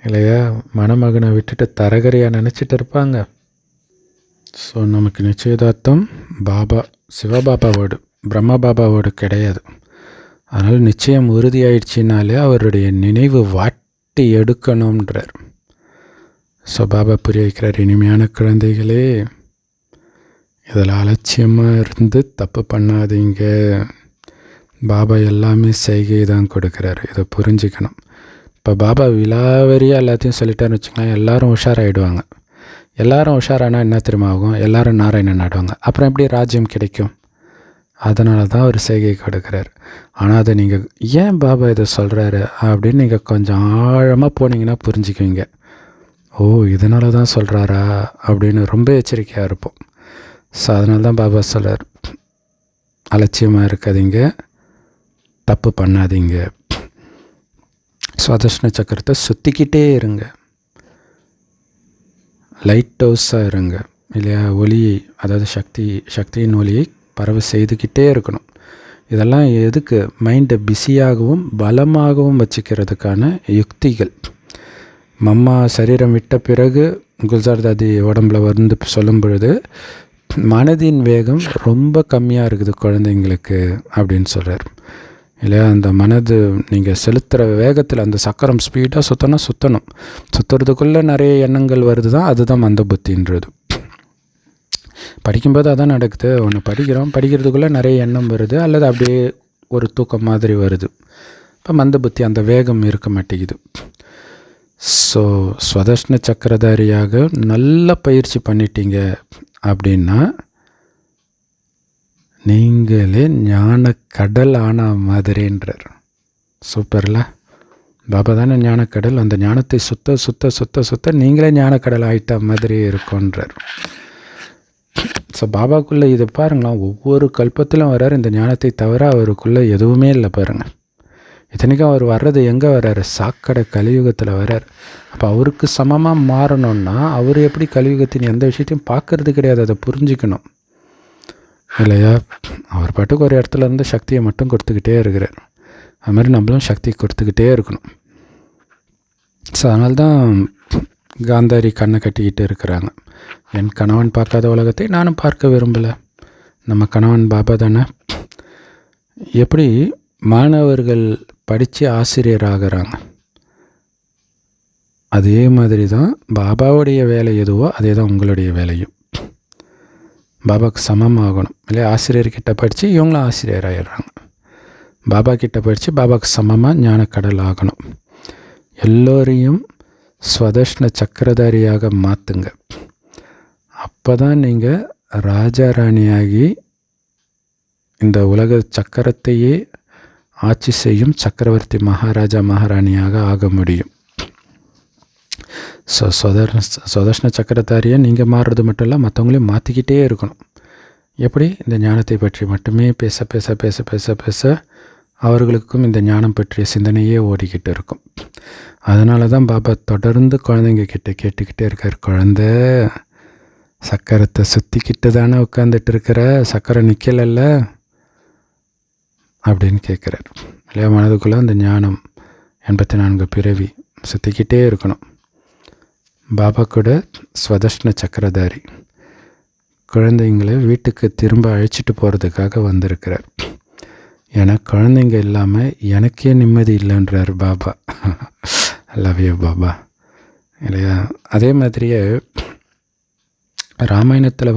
இல்லையா? மணமகனை விட்டுட்டு தரகரையாக நினச்சிட்டு இருப்பாங்க. ஸோ நமக்கு நிச்சயதார்த்தம் பாபா சிவபாபாவோடு, பிரம்மா பாபாவோடு கிடையாது. அதனால் நிச்சயம் உறுதியாயிடுச்சினாலே அவருடைய நினைவு வாட்டி எடுக்கணுன்றார். ஸோ பாபா புரிய வைக்கிறார், இனிமையான குழந்தைகளே, இதில் அலட்சியமாக இருந்து தப்பு பண்ணாதீங்க. பாபா எல்லாமே செய்கை தான் கொடுக்குறாரு, இதை புரிஞ்சுக்கணும். இப்போ பாபா விலாவரியாக எல்லாத்தையும் சொல்லிட்டாருன்னு வச்சுக்கலாம், எல்லோரும் உஷாராகிடுவாங்க. எல்லோரும் உஷாரானா என்ன தெரியுமா ஆகும்? எல்லோரும் நாராயணன் ஆடுவாங்க. அப்புறம் எப்படி ராஜ்யம் கிடைக்கும்? அதனால தான் அவர் செய்கை கொடுக்குறாரு. ஆனால் அதை நீங்கள் ஏன் பாபா இதை சொல்கிறாரு அப்படின்னு நீங்கள் கொஞ்சம் ஆழமாக போனீங்கன்னா புரிஞ்சுக்குவீங்க. ஓ, இதனால தான் சொல்கிறாரா அப்படின்னு ரொம்ப எச்சரிக்கையாக இருப்போம். ஸோ அதனால தான் பாபா சொல்கிறார், அலட்சியமாக இருக்காதீங்க, தப்பு பண்ணாதீங்க. சுதர்ஷன சக்கரத்தை சுற்றிக்கிட்டே இருங்க, லைட் ஹவுஸாக இருங்க இல்லையா? ஒளியை, அதாவது சக்தியின் ஒளியை பரவ செய்துக்கிட்டே இருக்கணும். இதெல்லாம் எதுக்கு? மைண்டை பிஸியாகவும் பலமாகவும் வச்சுக்கிறதுக்கான யுக்திகள். மம்மா சரீரம் விட்ட பிறகு குல்சார் தாதி உடம்புல வந்து சொல்லும் பொழுது மனதின் வேகம் ரொம்ப கம்மியாக இருக்குது குழந்தைங்களுக்கு அப்படின்னு சொல்கிறார் இல்லையா? அந்த மனது நீங்கள் செலுத்துகிற வேகத்தில் அந்த சக்கரம் ஸ்பீடாக சுற்றணும். சுற்றுறதுக்குள்ளே நிறைய எண்ணங்கள் வருது தான், அதுதான் மந்த புத்தின்றது. படிக்கும்போது அதான் நடக்குது. ஒன்று படிக்கிறதுக்குள்ளே நிறைய எண்ணம் வருது, அல்லது அப்படியே ஒரு தூக்கம் மாதிரி வருது. இப்போ மந்த புத்தி, அந்த வேகம் இருக்க மாட்டேங்குது. ஸோ ஸ்வதர்ஷ்ண சக்கரதாரியாக நல்ல பயிற்சி பண்ணிட்டீங்க அப்படின்னா நீங்களே ஞான கடல் ஆன மாதிரின்றார். சூப்பர்ல, பாபா தானே ஞானக்கடல். அந்த ஞானத்தை சுத்த சுத்த சுத்த சுத்த நீங்களே ஞானக்கடல் ஆகிட்ட மாதிரி இருக்கும்ன்றார். ஸோ பாபாக்குள்ளே இதை பாருங்களேன், ஒவ்வொரு கல்பத்திலும் வர்றார். இந்த ஞானத்தை தவிர அவருக்குள்ளே எதுவுமே இல்லை பாருங்கள். இத்தனைக்கும் அவர் வர்றது எங்கே வர்றாரு? சாக்கடை கலியுகத்தில் வர்றார். அப்போ அவருக்கு சமமாக மாறணும்னா அவர் எப்படி கலியுகத்தின் எந்த விஷயத்தையும் பார்க்கறது கிடையாது, அதை புரிஞ்சுக்கணும் இல்லையா? அவர் பாட்டுக்கு ஒரு இடத்துல இருந்து சக்தியை மட்டும் கொடுத்துக்கிட்டே இருக்கிறார். அது மாதிரி நம்மளும் சக்தி கொடுத்துக்கிட்டே இருக்கணும். ஸோ அதனால்தான் காந்தாரி கண்ணை கட்டிக்கிட்டு இருக்கிறாங்க. என் கணவன் பார்க்காத உலகத்தை நானும் பார்க்க விரும்பலை. நம்ம கணவன் பாபா தானே. எப்படி மாணவர்கள் படித்து ஆசிரியர் ஆகிறாங்க, அதே மாதிரி தான் பாபாவுடைய வேலை எதுவோ அதே தான் உங்களுடைய வேலையும். பாபாவுக்கு சமமாகணும் இல்லையா? ஆசிரியர்கிட்ட படித்து இவங்களும் ஆசிரியர் ஆகிடுறாங்க. பாபா கிட்ட படித்து பாபாவுக்கு சமமாக ஞானக்கடல் ஆகணும். எல்லோரையும் ஸ்வதஷ்ண சக்கரதாரியாக மாற்றுங்க. அப்போ தான் நீங்கள் ராஜா ராணியாகி இந்த உலக சக்கரத்தையே ஆட்சி செய்யும் சக்கரவர்த்தி மகாராஜா மகாராணியாக ஆக முடியும். ஸோ சுதர்ஷ்ண சக்கரதாரியை நீங்கள் மாறுறது மட்டும் இல்லை, மற்றவங்களையும் மாற்றிக்கிட்டே இருக்கணும். எப்படி? இந்த ஞானத்தை பற்றி மட்டுமே பேச பேச பேச பேச பேச அவர்களுக்கும் இந்த ஞானம் பற்றிய சிந்தனையே ஓடிக்கிட்டு இருக்கும். அதனால தான் பாபா தொடர்ந்து குழந்தைங்க கிட்ட கேட்டுக்கிட்டே இருக்கார். குழந்த, சக்கரத்தை சுற்றிக்கிட்டு தானே உட்காந்துட்டு இருக்கிற, சக்கரை நிற்கலல்ல அப்படின்னு கேட்குறார் இல்லையா? மனதுக்குள்ளே அந்த ஞானம் 84 பிறவி சுற்றிக்கிட்டே இருக்கணும். பாபா கூட ஸ்வதஷ்ண சக்கரதாரி குழந்தைங்களை வீட்டுக்கு திரும்ப அழைச்சிட்டு போகிறதுக்காக வந்திருக்கிறார். ஏன்னா குழந்தைங்க இல்லாமல் எனக்கே நிம்மதி இல்லைன்றார் பாபா. லவ் யூ பாபா இல்லையா? அதே மாதிரியே ராமாயணத்தில்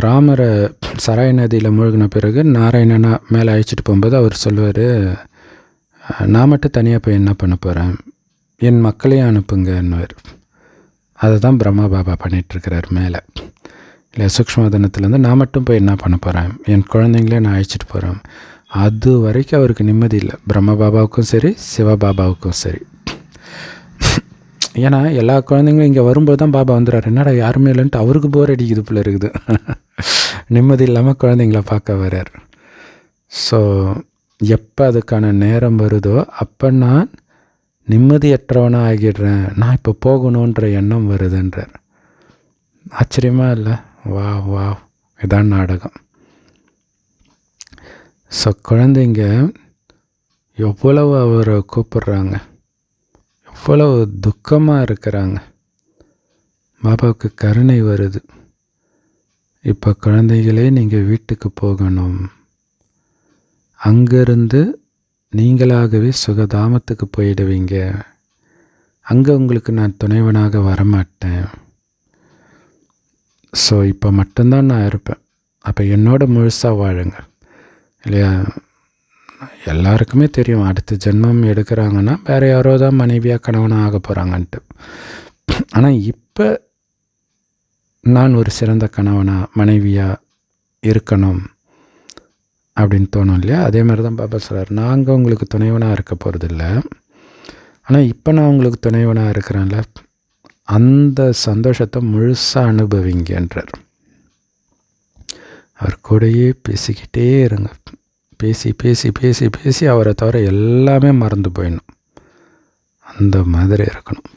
ராமரை சராய நதியில் மூழ்கின பிறகு நாராயணனா மேலே அழைச்சிட்டு போகும்போது அவர் சொல்லுவார், நான் மட்டும் தனியாக போய் என்ன பண்ண போகிறேன், என் மக்களையும் அனுப்புங்கன்னுவார். அதை தான் பிரம்மா பாபா பண்ணிகிட்ருக்கிறார் மேலே இல்லை? சூக்ஷ்மதனத்துலேருந்து நான் மட்டும் போய் என்ன பண்ண போகிறேன், என் குழந்தைங்களே நான் அழைச்சிட்டு போகிறேன். அது வரைக்கும் அவருக்கு நிம்மதி இல்லை, பிரம்ம பாபாவுக்கும் சரி சிவபாபாவுக்கும் சரி. ஏன்னா எல்லா குழந்தைங்களும் இங்கே வரும்போது தான் பாபா வந்துடுறாரு. என்னடா யாருமே இல்லைன்ட்டு அவருக்கு போர் அடிக்குது போல இருக்குது. நிம்மதி இல்லாமல் குழந்தைங்கள பார்க்க வர்றார். ஸோ எப்போ அதுக்கான நேரம் வருதோ அப்போ நான் நிம்மதியற்றவனாக ஆகிடுறேன், நான் இப்போ போகணுன்ற எண்ணம் வருதுன்றார். ஆச்சரியமாக இல்லை? வா வா, இதான் நாடகம். ஸோ குழந்தைங்க எவ்வளவு அவரை கூப்பிடுறாங்க, எவ்வளவு துக்கமாக இருக்கிறாங்க. பாபாவுக்கு கருணை வருது. இப்போ குழந்தைகளே நீங்கள் வீட்டுக்கு போகணும், அங்கேருந்து நீங்களாகவே சுகதாமத்துக்கு போயிடுவீங்க, அங்கே உங்களுக்கு நான் துணைவனாக வரமாட்டேன். ஸோ இப்போ மட்டும்தான் நான் இருப்பேன், அப்போ என்னோட முழுசாக வாழுங்க இல்லையா? எல்லாருக்குமே தெரியும் அடுத்த ஜென்மம் எடுக்கிறாங்கன்னா வேறு யாரோ தான் மனைவியாக கணவனாக ஆக போகிறாங்கன்ட்டு. ஆனால் இப்போ நான் ஒரு சிறந்த கணவனாக மனைவியாக இருக்கணும் அப்படின்னு தோணும் இல்லையா? அதே மாதிரி தான் பாபா சொல்கிறார், நாங்கள் உங்களுக்கு துணைவனாக இருக்க போகிறதில்ல, ஆனால் இப்போ நான் உங்களுக்கு துணைவனாக இருக்கிறேன்ல, அந்த சந்தோஷத்தை முழுசாக அனுபவிங்கன்றார். அவர் கூடயே பேசிக்கிட்டே இருங்க. பேசி பேசி பேசி பேசி அவரை தவிர எல்லாமே மறந்து போயிடணும், அந்த மாதிரி இருக்கணும்.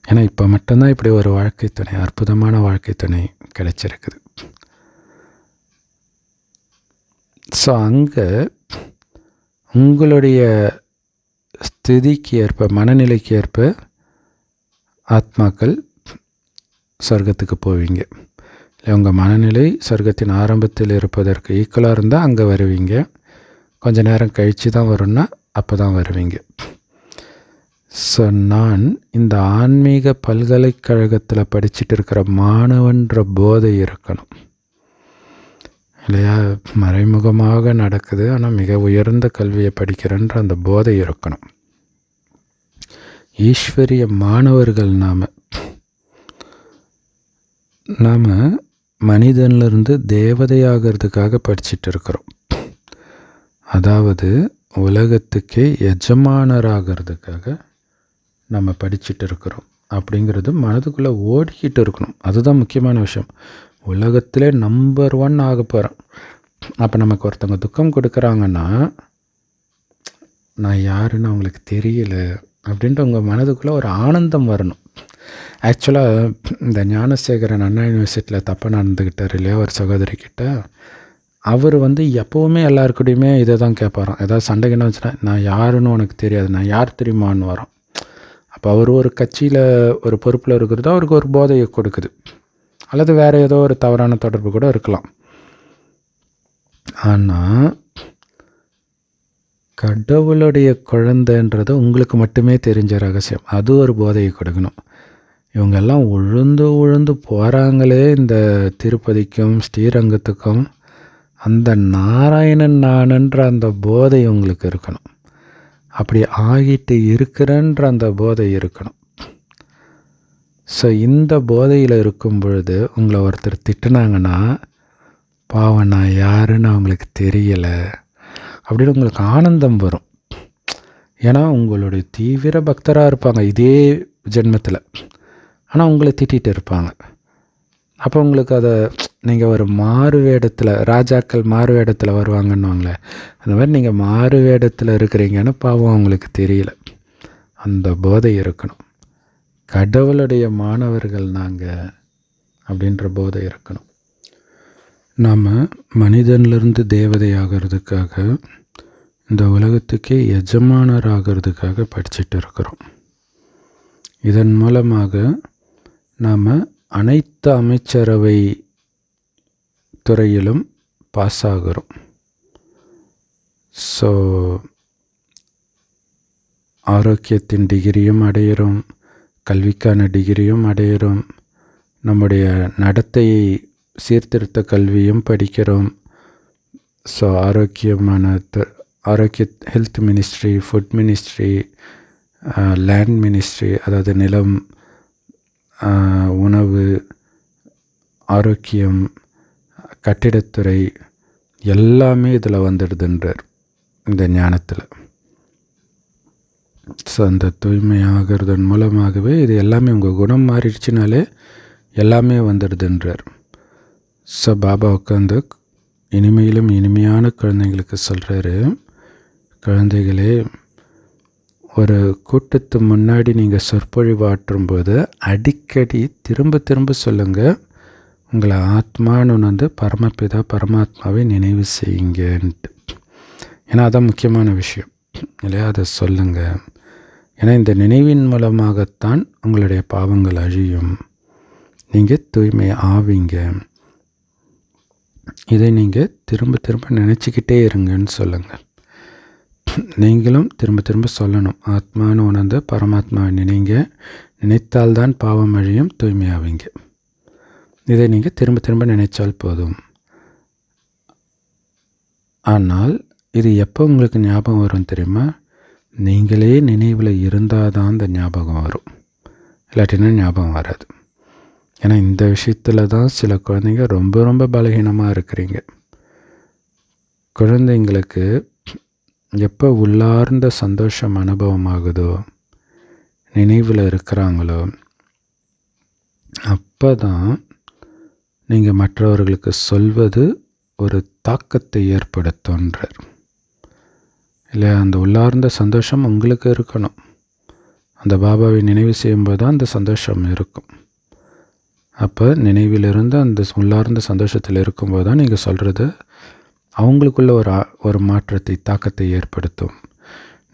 ஏன்னா இப்போ மட்டும்தான் இப்படி ஒரு வாழ்க்கை துணை, அற்புதமான வாழ்க்கை துணை கிடைச்சிருக்குது. ஸோ அங்கே உங்களுடைய ஸ்திதிக்கு ஏற்ப, மனநிலைக்கு ஏற்ப ஆத்மாக்கள் சொர்க்கத்துக்கு போவீங்க. இல்லை உங்கள் மனநிலை சொர்க்கத்தின் ஆரம்பத்தில் இருப்பதற்கு ஈக்குவலாக இருந்தால் அங்கே வருவீங்க, கொஞ்சம் நேரம் கழித்து தான் வரும்னா அப்போ தான் வருவீங்க. ஸோ நான் இந்த ஆன்மீக பல்கலைக்கழகத்தில் படிச்சுட்டு இருக்கிற மாணவன்ற போதை இருக்கணும் இல்லையா? மறைமுகமாக நடக்குது, ஆனால் மிக உயர்ந்த கல்வியை படிக்கிறேன்ற அந்த போதை இருக்கணும். ஈஸ்வரிய மாணவர்கள் நாம் மனிதனிலிருந்து தேவதையாகிறதுக்காக படிச்சுட்டு இருக்கிறோம். அதாவது உலகத்துக்கே எஜமானராகிறதுக்காக நம்ம படிச்சுட்டு இருக்கிறோம் அப்படிங்கிறது மனதுக்குள்ளே ஓடிக்கிட்டு இருக்கணும். அதுதான் முக்கியமான விஷயம். உலகத்திலே நம்பர் 1 ஆக போகிறோம். அப்போ நமக்கு ஒருத்தவங்க துக்கம் கொடுக்குறாங்கன்னா நான் யாருன்னு அவங்களுக்கு தெரியல அப்படின்ட்டு உங்கள் மனதுக்குள்ளே ஒரு ஆனந்தம் வரணும். ஆக்சுவலாக இந்த ஞானசேகரன் அண்ணா யூனிவர்சிட்டியில் தப்பாக நடந்துக்கிட்டார் இல்லையா ஒரு சகோதரிக்கிட்ட. அவர் எப்போவுமே எல்லாருக்கூடையுமே இதை தான் கேட்பாராம். ஏதாவது சண்டைக்குன்னு வச்சுன்னா நான் யாருன்னு உனக்கு தெரியாது, நான் யார் தெரியுமான்னு வரோம். அப்போ அவர் ஒரு கட்சியில் ஒரு பொறுப்பில் இருக்கிறதோ அவருக்கு ஒரு போதையை கொடுக்குது, அல்லது வேறு ஏதோ ஒரு தவறான தொடர்பு கூட இருக்கலாம். ஆனால் கடவுளுடைய குழந்தைன்றது உங்களுக்கு மட்டுமே தெரிஞ்ச ரகசியம். அது ஒரு போதையை கொடுக்கணும். இவங்கெல்லாம் உழுந்து போகிறாங்களே இந்த திருப்பதிக்கும் ஸ்ரீரங்கத்துக்கும், அந்த நாராயணன் நானன்ற அந்த போதை உங்களுக்கு இருக்கணும். அப்படி ஆகிட்டு இருக்கிறன்ற அந்த போதை இருக்கணும். ஸோ இந்த போதையில் இருக்கும் பொழுது உங்களை ஒருத்தர் திட்டுனாங்கன்னா, பாவம் நான் யாருன்னு அவங்களுக்கு தெரியலை அப்படின்னு உங்களுக்கு ஆனந்தம் வரும். ஏன்னா உங்களுடைய தீவிர பக்தராக இருப்பாங்க இதே ஜென்மத்தில், ஆனால் உங்களை திட்டிகிட்டு இருப்பாங்க. அப்போ உங்களுக்கு அதை நீங்கள் ஒரு மாறு வேடத்தில், ராஜாக்கள் மாறு வேடத்தில் வருவாங்கன்னுவாங்களே, அந்த மாதிரி நீங்கள் மாறு வேடத்தில் இருக்கிறீங்கன்னு பாவம் அவங்களுக்கு தெரியல. அந்த போதை இருக்கணும். கடவுளுடைய மாணவர்கள் நாங்கள் அப்படின்ற போதை இருக்கணும். நாம் மனிதன்லேருந்து தேவதை ஆகிறதுக்காக, இந்த உலகத்துக்கே எஜமானர் ஆகிறதுக்காக படிச்சுட்டு இருக்கிறோம். இதன் மூலமாக நாம் அனைத்து அமைச்சரவை துறையிலும் பாஸ் ஆகிறோம். ஸோ ஆரோக்கியத்தின் டிகிரியும் அடையிறோம், கல்விக்கான டிகிரியும் அடையிறோம், நம்முடைய நடத்தையை சீர்திருத்த கல்வியும் படிக்கிறோம். ஸோ ஆரோக்கிய health ministry, food ministry, land ministry, அதாவது நிலம், உணவு, ஆரோக்கியம், கட்டிடத்துறை எல்லாமே இதில் வந்துடுதுன்றார் இந்த ஞானத்தில். ஸோ அந்த தூய்மையாகிறதன் மூலமாகவே இது எல்லாமே உங்கள் குணம் மாறிடுச்சுனாலே எல்லாமே வந்துடுதுன்றார். ஸோ பாபா உட்காந்து இனிமையிலும் இனிமையான குழந்தைங்களுக்கு சொல்கிறாரு, குழந்தைகளே, ஒரு கூட்டத்து முன்னாடி நீங்கள் சொற்பொழிவாற்றும்போது அடிக்கடி திரும்ப திரும்ப சொல்லுங்கள், உங்களை ஆத்மான்னு உணர்ந்து பரமபிதா பரமாத்மாவை நினைவு செய்யுங்கன்ட்டு. ஏன்னா அதான் முக்கியமான விஷயம் இல்லையா? அதை சொல்லுங்கள். ஏன்னா இந்த நினைவின் மூலமாகத்தான் உங்களுடைய பாவங்கள் அழியும், நீங்கள் தூய்மை ஆவீங்க. இதை நீங்கள் திரும்ப திரும்ப நினச்சிக்கிட்டே இருங்கன்னு சொல்லுங்கள். நீங்களும் திரும்ப திரும்ப சொல்லணும், ஆத்மான்னு உணர்ந்து பரமாத்மாவை நினைத்தால்தான் பாவம் அழியும், தூய்மையாவீங்க. இதை நீங்கள் திரும்ப திரும்ப நினைச்சால் போதும். ஆனால் இது எப்போ உங்களுக்கு ஞாபகம் வரும் தெரியுமா? நீங்களே நினைவில் இருந்தால் தான் அந்த ஞாபகம் வரும், இல்லாட்டினா ஞாபகம் வராது. ஏன்னா இந்த விஷயத்தில் தான் சில குழந்தைங்க ரொம்ப ரொம்ப பலகீனமாக இருக்கிறீங்க. குழந்தைங்களுக்கு எப்போ உள்ளார்ந்த சந்தோஷம் அனுபவம் ஆகுதோ, நினைவில் இருக்கிறாங்களோ, அப்போ தான் நீங்கள் மற்றவர்களுக்கு சொல்வது ஒரு தாக்கத்தை ஏற்படுத்துன்றார் இல்லையா? அந்த உள்ளார்ந்த சந்தோஷம் உங்களுக்கு இருக்கணும். அந்த பாபாவை நினைவு செய்யும்போது தான் அந்த சந்தோஷம் இருக்கும். அப்போ நினைவிலிருந்து அந்த உள்ளார்ந்த சந்தோஷத்தில் இருக்கும்போது தான் நீங்கள் சொல்கிறது அவங்களுக்குள்ள ஒரு மாற்றத்தை, தாக்கத்தை ஏற்படுத்தும்.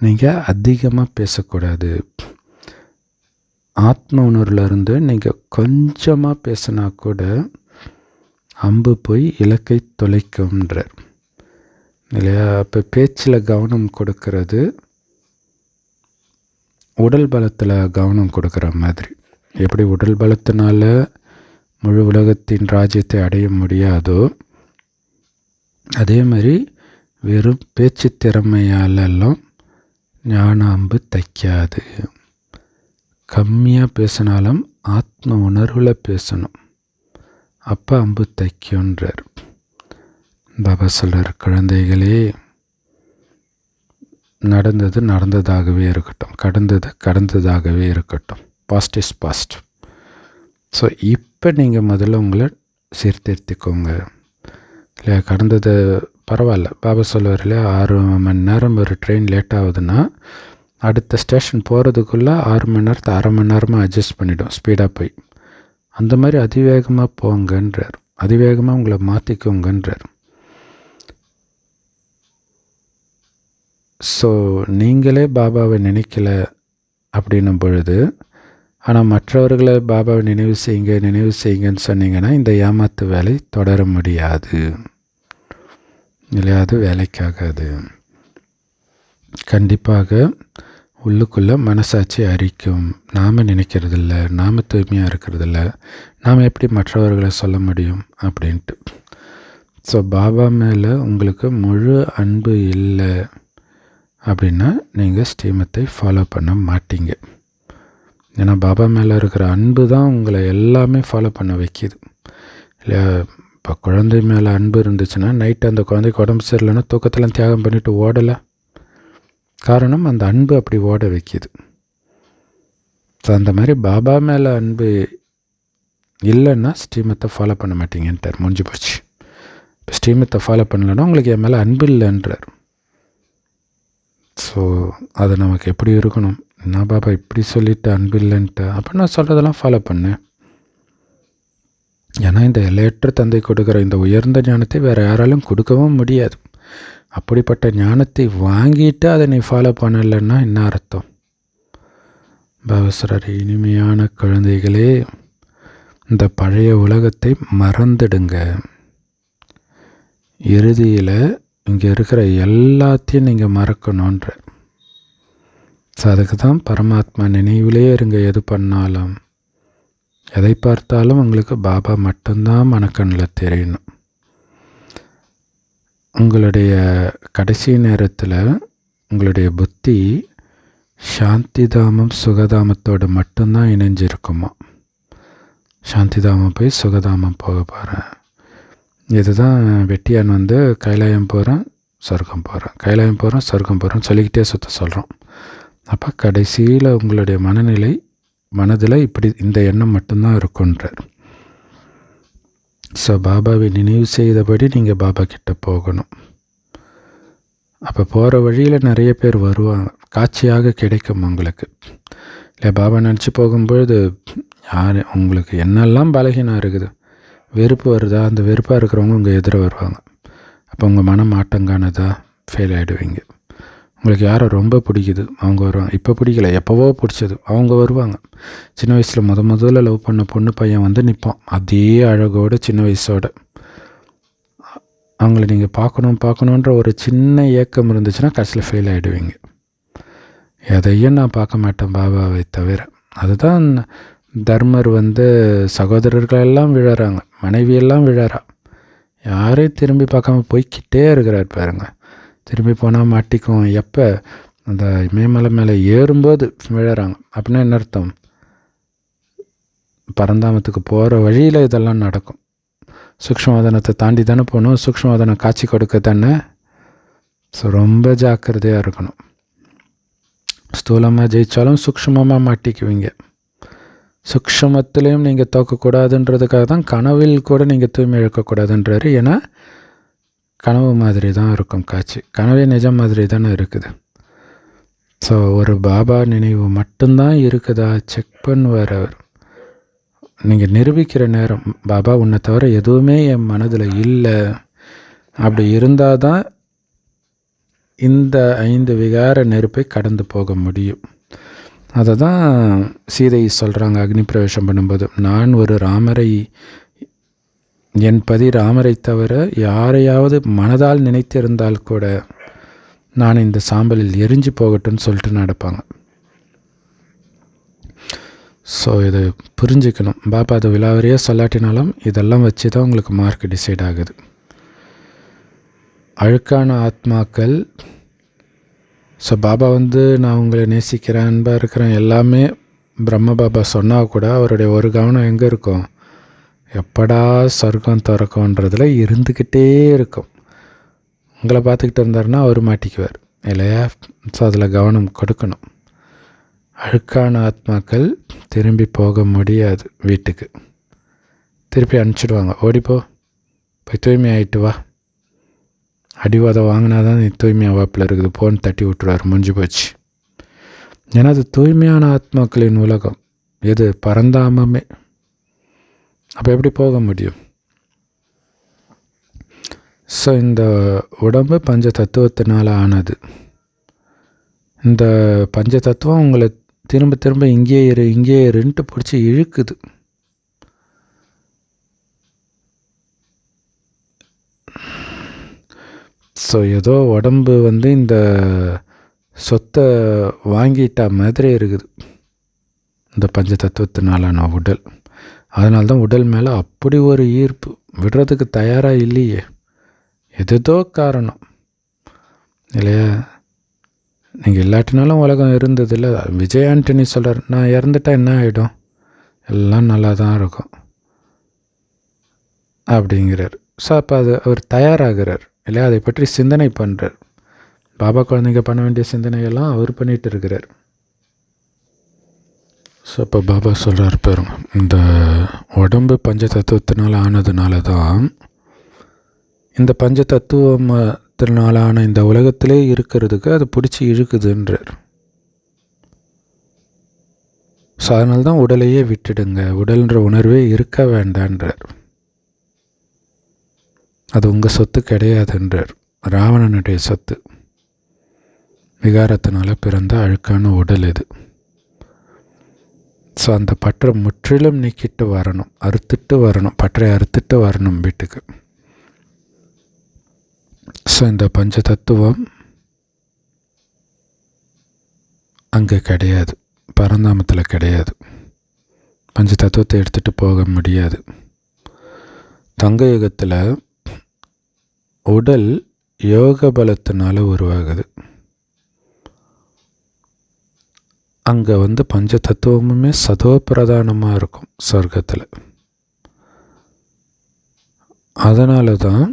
நீங்கள் அதிகமாக பேசக்கூடாது. ஆத்ம உணர்வுலேருந்து நீங்கள் கொஞ்சமாக பேசினா கூட அம்பு போய் இலக்கை தொலைக்கும்ன்றார் இல்லையா? அப்போ பேச்சில் கவனம் கொடுக்கறது உடல் பலத்தில் கவனம் கொடுக்குற மாதிரி. எப்படி உடல் பலத்தினால முழு உலகத்தின் ராஜ்யத்தை அடைய முடியாதோ, அதே மாதிரி வெறும் பேச்சு திறமையாலெல்லாம் ஞான அம்பு தைக்காது. கம்மியாக பேசினாலும் ஆத்ம உணர்வில் பேசணும், அப்போ அம்பு தைக்குன்றார் பாபா. சொல்கிறார், குழந்தைகளே, நடந்தது நடந்ததாகவே இருக்கட்டும், கடந்ததாகவே இருக்கட்டும். Past is past. ஸோ இப்போ நீங்கள் முதல்ல உங்களை சீர்திருத்திக்கோங்க இல்லையா? கடந்தது பரவாயில்ல. பாபா சொல்லுவார் இல்லையா, 6 மணி நேரம் ஒரு ட்ரெயின் லேட் ஆகுதுன்னா அடுத்த ஸ்டேஷன் போகிறதுக்குள்ளே 6 மணி நேரத்தை அரை மணி நேரமாக அட்ஜஸ்ட் பண்ணிவிடும் ஸ்பீடாக போய். அந்த மாதிரி அதிவேகமாக போங்கன்றார், அதிவேகமாக உங்களை மாற்றிக்கோங்கன்றார். ஸோ நீங்களே பாபாவை நினைக்கல அப்படின்னும் பொழுது, ஆனால் மற்றவர்களை பாபாவை நினைவு செய்யுங்கன்னு சொன்னீங்கன்னா இந்த ஏமாத்து வேலை தொடர முடியாது. இல்லையா? அது வேலைக்காகாது. கண்டிப்பாக உள்ளுக்குள்ளே மனசாட்சி அரிக்கும். நாம் நினைக்கிறதில்ல, நாம் தூய்மையாக இருக்கிறதில்ல, நாம் எப்படி மற்றவர்களை சொல்ல முடியும் அப்படின்ட்டு. ஸோ பாபா மேலே உங்களுக்கு முழு அன்பு இல்லை அப்படின்னா நீங்கள் ஸ்ரீமத்தை ஃபாலோ பண்ண மாட்டீங்க. ஏன்னா பாபா மேலே இருக்கிற அன்பு தான் உங்களை எல்லாமே ஃபாலோ பண்ண வைக்கிது இல்லையா? இப்போ குழந்தை மேலே அன்பு இருந்துச்சுன்னா நைட்டு அந்த குழந்தைக்கு உடம்பு சரியில்லைன்னா தூக்கத்தெல்லாம் தியாகம் பண்ணிவிட்டு ஓடலை. காரணம் அந்த அன்பு அப்படி ஓட வைக்கிது. ஸோ அந்த மாதிரி பாபா மேலே அன்பு இல்லைன்னா ஸ்ரீமத்தை ஃபாலோ பண்ண மாட்டீங்கன்ட்டார். முடிஞ்சு போச்சு. இப்போ ஸ்ரீமத்தை ஃபாலோ பண்ணலன்னா உங்களுக்கு என் மேலே அன்பு இல்லைன்றார். ஸோ அது நமக்கு எப்படி இருக்கணும்? நான் பாபா இப்படி சொல்லிட்டு அன்பு இல்லைன்ட்டு அப்போ நான் சொல்கிறதெல்லாம் ஃபாலோ பண்ணேன். ஏன்னா இந்த எல்லையற்ற தந்தை கொடுக்குற இந்த உயர்ந்த ஞானத்தை வேறு யாராலும் கொடுக்கவும் முடியாது. அப்படிப்பட்ட ஞானத்தை வாங்கிட்டு அதை நீ ஃபாலோ பண்ணலைன்னா என்ன அர்த்தம்? பாபா சொல்றார், இனிமையான குழந்தைகளே, இந்த பழைய உலகத்தை மறந்துடுங்க. இறுதியில் இங்கே இருக்கிற எல்லாத்தையும் நீங்கள் மறக்கணுன்ற. ஸோ அதுக்கு தான் பரமாத்மா நினைவிலே இருங்க. எது பண்ணாலும் எதை பார்த்தாலும் உங்களுக்கு பாபா மட்டும்தான் மனக்கண்ணில் தெரியணும். உங்களுடைய கடைசி நேரத்தில் உங்களுடைய புத்தி சாந்திதாமம் சுகதாமத்தோடு மட்டும்தான் இணைஞ்சிருக்குமா. சாந்திதாமம் போய் சுகதாமம் போக போகிறேன். இதுதான் வெட்டியான் கைலாயம் போகிறேன், சொர்க்கம் போகிறேன், கைலாயம் போகிறேன், சொர்க்கம் போகிறேன் சொல்லிக்கிட்டே சொல்கிறோம். அப்போ கடைசியில் உங்களுடைய மனதில் இப்படி இந்த எண்ணம் மட்டும்தான் இருக்குன்றார். ஸோ பாபாவை நினைவு செய்தபடி நீங்கள் பாபா கிட்ட போகணும். அப்போ போகிற வழியில் நிறைய பேர் வருவாங்க, காட்சியாக கிடைக்கும் உங்களுக்கு. இல்லை பாபா நினச்சி போகும்பொழுது யார் உங்களுக்கு என்னெல்லாம் பலகீனம் இருக்குது, வெறுப்பு வருதா, அந்த வெறுப்பாக இருக்கிறவங்க உங்கள் எதிர வருவாங்க. அப்போ உங்கள் மனம் ஆட்டங்கானதா ஃபெயில் ஆகிடுவீங்க. உங்களுக்கு யாரை ரொம்ப பிடிக்குது அவங்க வருவாங்க. இப்போ பிடிக்கல, எப்போவோ பிடிச்சது அவங்க வருவாங்க. சின்ன வயசில் முதல்ல லவ் பண்ண பொண்ணு பையன் நிற்பான், அதே அழகோடு சின்ன வயசோட. அவங்கள நீங்கள் பார்க்கணுன்ற ஒரு சின்ன ஏக்கம் இருந்துச்சுன்னா கடைசியில் ஃபெயில் ஆகிடுவீங்க. எதையும் நான் பார்க்க மாட்டேன் பாபாவை தவிர. அதுதான் தர்மர் சகோதரர்களெல்லாம் விழறாங்க, மனைவியெல்லாம் விழறா, யாரையும் திரும்பி பார்க்காம போய்கிட்டே இருக்கிறார் பாருங்க. திரும்பி போனால் மாட்டிக்கும். எப்போ அந்த இமயமலை மேலே ஏறும்போது விழறாங்க. அப்படின்னா என்ன அர்த்தம்? பரந்தாமத்துக்கு போகிற வழியில் இதெல்லாம் நடக்கும். சூக்ஷ்மவதனத்தை தாண்டி தானே போகணும், சூக்ஷ்மவதனம் காட்சி கொடுக்க தானே. ஸோ ரொம்ப ஜாக்கிரதையாக இருக்கணும். ஸ்தூலமாக ஜெயித்தாலும் சூக்ஷ்மமாக மாட்டிக்குவீங்க. சூக்ஷ்மத்திலையும் நீங்கள் தோக்கக்கூடாதுன்றதுக்காக தான் கனவில் கூட நீங்கள் தூய்மை இழக்கக்கூடாதுன்றாரு. ஏன்னா கனவு மாதிரி தான் இருக்கும் காட்சி, கனவே நிஜம் மாதிரி தானே இருக்குது. ஸோ ஒரு பாபா நினைவு மட்டும்தான் இருக்குதா செக் பண்ணுவார் அவர். நீங்கள் நிரூபிக்கிற நேரம் பாபா உன்னை தவிர எதுவுமே என் மனதில் இல்லை, அப்படி இருந்தால் தான் இந்த 5 விகார நெருப்பை கடந்து போக முடியும். அதை தான் சீதை சொல்கிறாங்க அக்னி பிரவேசம் பண்ணும்போது, நான் ஒரு என் பதி ராமரை தவிர யாரையாவது மனதால் நினைத்திருந்தால் கூட நான் இந்த சாம்பலில் எரிஞ்சு போகட்டும்னு சொல்லிட்டு நடப்பாங்க. ஸோ இதை புரிஞ்சுக்கணும். பாபா அதை விலாவரியே சொல்லாட்டினாலும் இதெல்லாம் வச்சு தான் உங்களுக்கு மார்க் டிசைட் ஆகுது. அழுக்கான ஆத்மாக்கள். ஸோ பாபா நான் உங்களை நேசிக்கிறேன், அன்பாக இருக்கிறேன் எல்லாமே பிரம்ம பாபா சொன்னால் கூட அவருடைய ஒரு கவனம் எங்கே இருக்கும்? எப்படா சொர்க்கம் திறக்கும்ன்றதில் இருந்துக்கிட்டே இருக்கும். உங்களை பார்த்துக்கிட்டு இருந்தாருன்னா அவர் மாட்டிக்குவார் இல்லையா? ஸோ அதில் கவனம் கொடுக்கணும். அழுக்கான ஆத்மாக்கள் திரும்பி போக முடியாது வீட்டுக்கு. திருப்பி அனுப்பிச்சிடுவாங்க, ஓடிப்போ போய் தூய்மை ஆகிட்டு வா, அடிவாதம் வாங்கினா தான் நீ தூய்மையாக வாப்பில் இருக்குது போன்னு தட்டி விட்டுருவார், முடிஞ்சு போச்சு. ஏன்னா அது தூய்மையான ஆத்மாக்களின் உலகம், எது பரந்தாமமே. அப்போ எப்படி போக முடியும்? ஸோ இந்த உடம்பு பஞ்ச தத்துவத்தினால் ஆனது. இந்த பஞ்ச தத்துவம் உங்களை திரும்ப திரும்ப இங்கே இருன்ட்டு பிடிச்சி இழுக்குது. ஸோ ஏதோ உடம்பு இந்த சொத்தை வாங்கிட்ட மாதிரி இருக்குது இந்த பஞ்ச தத்துவத்தினாலான உடல். அதனால்தான் உடல் மேலே அப்படி ஒரு ஈர்ப்பு, விடுறதுக்கு தயாராக இல்லையே, எதுதோ காரணம் இல்லையா. நீங்கள் இல்லாட்டினாலும் உலகம் இருந்ததில்ல. விஜய் ஆண்டனி சொல்கிறார், நான் இறந்துட்டா என்ன ஆகிடும், எல்லாம் நல்லா தான் இருக்கும் அப்படிங்கிறார். ஸோ அப்போ அது அவர் தயாராகிறார் இல்லையா, அதை பற்றி சிந்தனை பண்ணுறார். பாபா குழந்தைங்க பண்ண வேண்டிய சிந்தனையெல்லாம் அவர் பண்ணிகிட்டு இருக்கிறார். ஸோ அப்போ பாபா சொல்கிறார் பாருங்க, இந்த உடம்பு பஞ்ச தத்துவத்தினால் ஆனதுனால தான் இந்த பஞ்ச தத்துவத்தினாலான இந்த உலகத்திலே இருக்கிறதுக்கு அது பிடிச்சி இழுக்குதுன்றார். ஸோ அதனால தான் உடலையே விட்டுடுங்க, உடல்ன்ற உணர்வே இருக்க வேண்டான்றார். அது உங்கள் சொத்து கிடையாதுன்றார். ராவணனுடைய சொத்து, விகாரத்தினால பிறந்த அழுக்கான உடல் இது. ஸோ அந்த பற்றை முற்றிலும் நீக்கிட்டு வரணும், அறுத்துட்டு வரணும், பற்றை அறுத்துட்டு வரணும் வீட்டுக்கு. ஸோ இந்த பஞ்ச தத்துவம் அங்கே கிடையாது, பரந்தாமத்தில் கிடையாது. பஞ்ச தத்துவத்தை எடுத்துகிட்டு போக முடியாது. தங்க யுகத்தில் உடல் யோக பலத்தினால உருவாகுது. அங்கே பஞ்ச தத்துவமுமே சதோ பிரதானமாக இருக்கும் சொர்க்கத்தில். அதனால தான்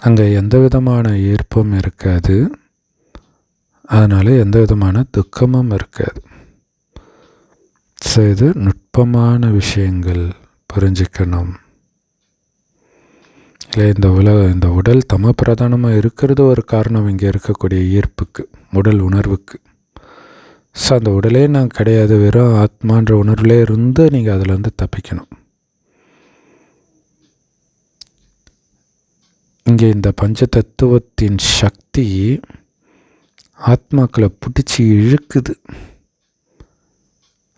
அங்கே எந்த விதமான ஈர்ப்பும் இருக்காது, அதனால் எந்த விதமான துக்கமும் இருக்காது. ஸோ இது நுட்பமான விஷயங்கள் புரிஞ்சுக்கணும் இல்லை. இந்த உடல் தம பிரதானமாக இருக்கிறது ஒரு காரணம், இங்கே இருக்கக்கூடிய ஈர்ப்புக்கு, உடல் உணர்வுக்கு. ஸோ அந்த உடலே நான் கிடையாது, வெறும் ஆத்மான்ற உணர்வுலே இருந்து நீங்கள் அதில் தப்பிக்கணும். இங்கே இந்த பஞ்ச தத்துவத்தின் சக்தி ஆத்மாக்களை பிடிச்சி இழுக்குது.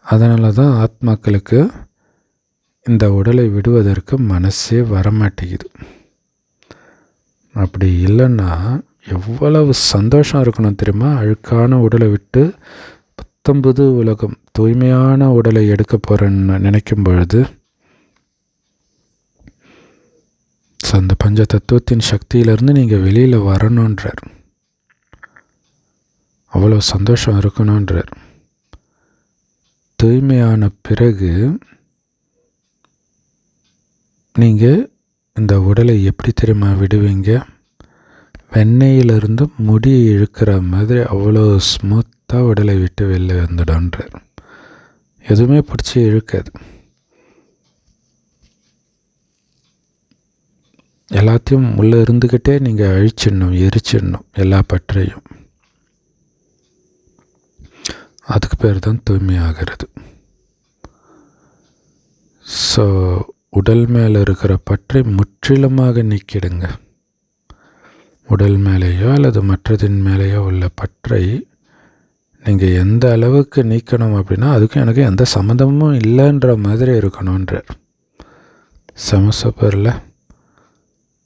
அதனால தான் ஆத்மாக்களுக்கு இந்த உடலை விடுவதற்கு மனசே வரமாட்டேங்குது. அப்படி இல்லைன்னா எவ்வளவு சந்தோஷம் இருக்கணும் தெரியுமா. அழுக்கான உடலை விட்டு 19 உலகம் தூய்மையான உடலை எடுக்க போகிறேன்னு நினைக்கும் பொழுது அந்த பஞ்ச தத்துவத்தின் சக்தியிலேருந்து நீங்கள் வெளியில் வரணுன்றார். அவ்வளோ சந்தோஷம் இருக்கணுன்றார். தூய்மையான பிறகு நீங்கள் இந்த உடலை எப்படி தெரியுமா விடுவீங்க, வெண்ணெயிலிருந்து முடி இழுக்கிற மாதிரி அவ்வளோ ஸ்மூத்தாக உடலை விட்டு வெளில வந்துடும்ன்றார். எதுவுமே பிடிச்சி இழுக்காது. எல்லாத்தையும் உள்ளே இருந்துக்கிட்டே நீங்கள் அழிச்சிடணும், எரிச்சிடணும் எல்லா பற்றையும். அதுக்கு பேர் தான் தூய்மையாகிறது. ஸோ உடல் மேலே இருக்கிற பற்றை முற்றிலுமாக நீக்கிடுங்க. உடல் மேலேயோ அல்லது மற்றதின் மேலேயோ உள்ள பற்றை நீங்கள் எந்த அளவுக்கு நீக்கணும் அப்படின்னா அதுக்கும் எனக்கு எந்த சம்மந்தமும் இல்லைன்ற மாதிரி இருக்கணுன்றார். சமசப்பரில்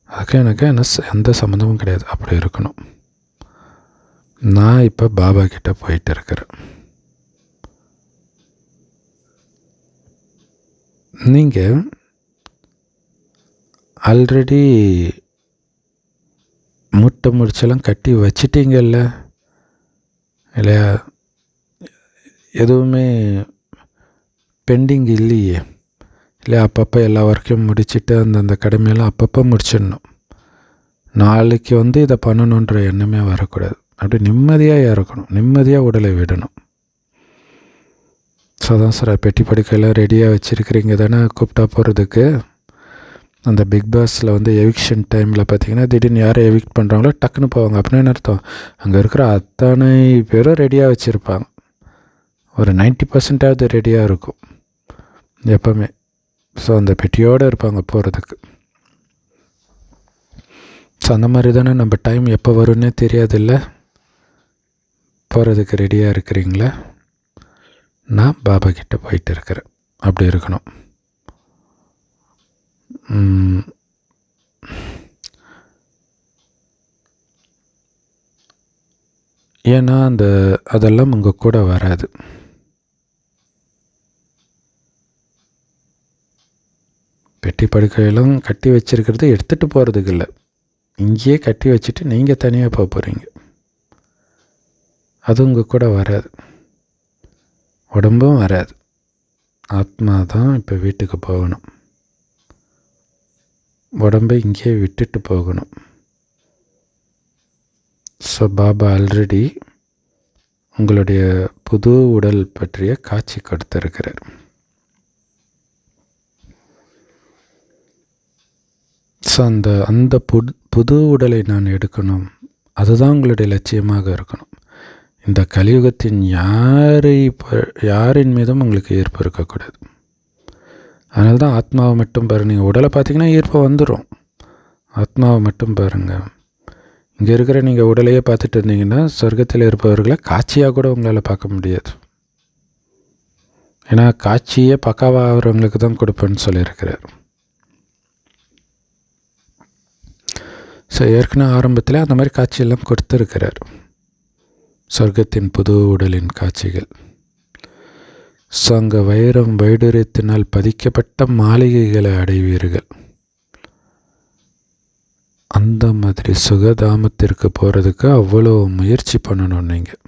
அதுக்கு எனக்கு எந்த சம்மந்தமும் கிடையாது, அப்படி இருக்கணும். நான் இப்போ பாபா கிட்ட போயிட்டு இருக்கிறேன். நீங்கள் ஆல்ரெடி மூட்டை முடிச்செல்லாம் கட்டி வச்சிட்டீங்கல்ல இல்லையா, எதுவுமே பெண்டிங் இல்லையே இல்லையா. அப்பப்போ எல்லா ஒர்க்கையும் முடிச்சுட்டு அந்தந்த கடமையெல்லாம் அப்பப்போ முடிச்சிடணும். நாளைக்கு இதை பண்ணணுன்ற எண்ணமே வரக்கூடாது. அப்படி நிம்மதியாக இருக்கணும், நிம்மதியாக உடலை விடணும். ஸோ அதான் சார், பெட்டி படுக்கையெல்லாம் ரெடியாக வச்சுருக்கிறீங்க தானே கூப்பிட்டா போகிறதுக்கு. அந்த பிக் பாஸில் எவிக்ஷன் டைமில் பார்த்திங்கன்னா திடீர்னு யாரை எவிக்ட் பண்ணுறாங்களோ டக்குன்னு போவாங்க. அப்படின்னு அர்த்தம் அங்கே இருக்கிற அத்தனை பேரும் ரெடியாக வச்சுருப்பாங்க. ஒரு 90% ரெடியாக இருக்கும் எப்போவுமே. ஸோ அந்த பெட்டியோடு இருப்பாங்க போகிறதுக்கு. ஸோ அந்த மாதிரி தானே நம்ம டைம் எப்போ வரும்னே தெரியாதில்ல. போகிறதுக்கு ரெடியாக இருக்கிறீங்களா? நான் பாபா கிட்டே போயிட்டு இருக்கிறேன். அப்படி இருக்கணும். ஏன்னா அதெல்லாம் உங்கள் கூட வராது. பெட்டி படுக்கையெல்லாம் கட்டி வச்சிருக்கிறது எடுத்துகிட்டு போகிறதுக்கு இல்லை, இங்கேயே கட்டி வச்சுட்டு நீங்கள் தனியாக போக போகிறீங்க. அது உங்கள் கூட வராது, உடம்பும் வராது. ஆத்மா தான் இப்போ வீட்டுக்கு போகணும், உடம்பை இங்கேயே விட்டுட்டு போகணும். ஸோ பாபா ஆல்ரெடி உங்களுடைய புது உடல் பற்றிய காட்சி கொடுத்திருக்கிறார். ஸோ அந்த புது உடலை நான் எடுக்கணும், அதுதான் உங்களுடைய லட்சியமாக இருக்கணும். இந்த கலியுகத்தின் யாரின் மீதும் உங்களுக்கு ஈர்ப்பு இருக்கக்கூடாது. அதனால தான் ஆத்மாவை மட்டும் பாருங்கள். நீங்கள் உடலை பார்த்தீங்கன்னா ஈர்ப்பு வந்துடும், ஆத்மாவை மட்டும் பாருங்கள். இங்கே இருக்கிற நீங்கள் உடலையே பார்த்துட்டு இருந்தீங்கன்னா சொர்க்கத்தில் இருப்பவர்களை காட்சியாக கூட உங்களால் பார்க்க முடியாது. ஏன்னா காட்சியே பக்காவாக ஆகிறவங்களுக்கு தான் கொடுப்பேன்னு சொல்லியிருக்கிறார். ஸோ ஏற்கனவே ஆரம்பத்தில் அந்த மாதிரி காட்சியெல்லாம் கொடுத்துருக்கிறார், சொர்க்கத்தின் புது உடலின் காட்சிகள். ஸோ அங்கே வைடூரியத்தினால் பதிக்கப்பட்ட மாளிகைகளை அடைவீர்கள். அந்த மாதிரி சுகதாமத்திற்கு போகிறதுக்கு அவ்வளோ முயற்சி பண்ணணும் நீங்கள்.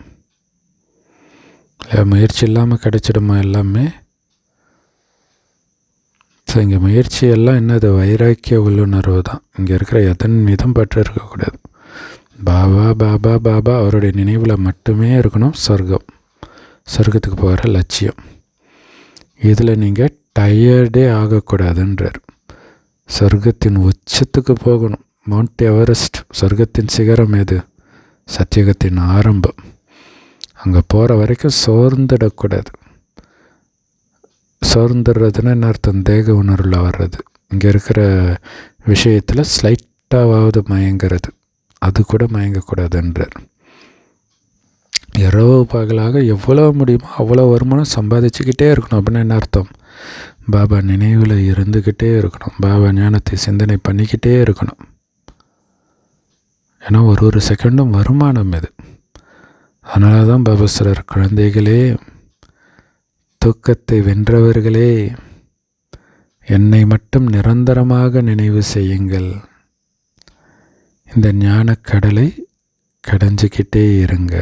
இல்லை முயற்சி இல்லாமல் கிடைச்சிடுமா எல்லாமே? ஸோ இங்கே முயற்சி எல்லாம் என்னது, வைராக்கிய உள்ளுணர்வு தான். இங்கே இருக்கிற எதன் மீதும் பற்று இருக்கக்கூடாது. பாபா பாபா பாபா அவருடைய நினைவில் மட்டுமே இருக்கணும். சொர்க்கத்துக்கு போகிற லட்சியம். இதில் நீங்கள் டயர்டே ஆகக்கூடாதுன்றார். சொர்க்கத்தின் உச்சத்துக்கு போகணும். மவுண்ட் எவரெஸ்ட், சொர்க்கத்தின் சிகரம் எது? சத்தியுகத்தின் ஆரம்பம். அங்கே போகிற வரைக்கும் சோர்ந்துடக்கூடாது. சோர்ந்துடுறதுன்னு என்ன அர்த்தம்? தேக உணர்வில் வர்றது. இங்கே இருக்கிற விஷயத்தில் ஸ்லைட்டாவது மயங்கிறது, அது கூட மயங்கக்கூடாதுன்றார். இரவு பகலாக எவ்வளோ முடியுமோ அவ்வளோ வருமானம் சம்பாதிச்சுக்கிட்டே இருக்கணும். அப்படின்னு என்ன அர்த்தம்? பாபா நினைவில் இருந்துக்கிட்டே இருக்கணும், பாபா ஞானத்தை சிந்தனை பண்ணிக்கிட்டே இருக்கணும். ஏன்னா ஒரு செகண்டும் வருமானம் இது. அதனால தான் பாபா சொல்றார், குழந்தைகளே, தூக்கத்தை வென்றவர்களே, என்னை மட்டும் நிரந்தரமாக நினைவு செய்யுங்கள். இந்த ஞானக்கடலை கடைஞ்சிக்கிட்டே இருங்க.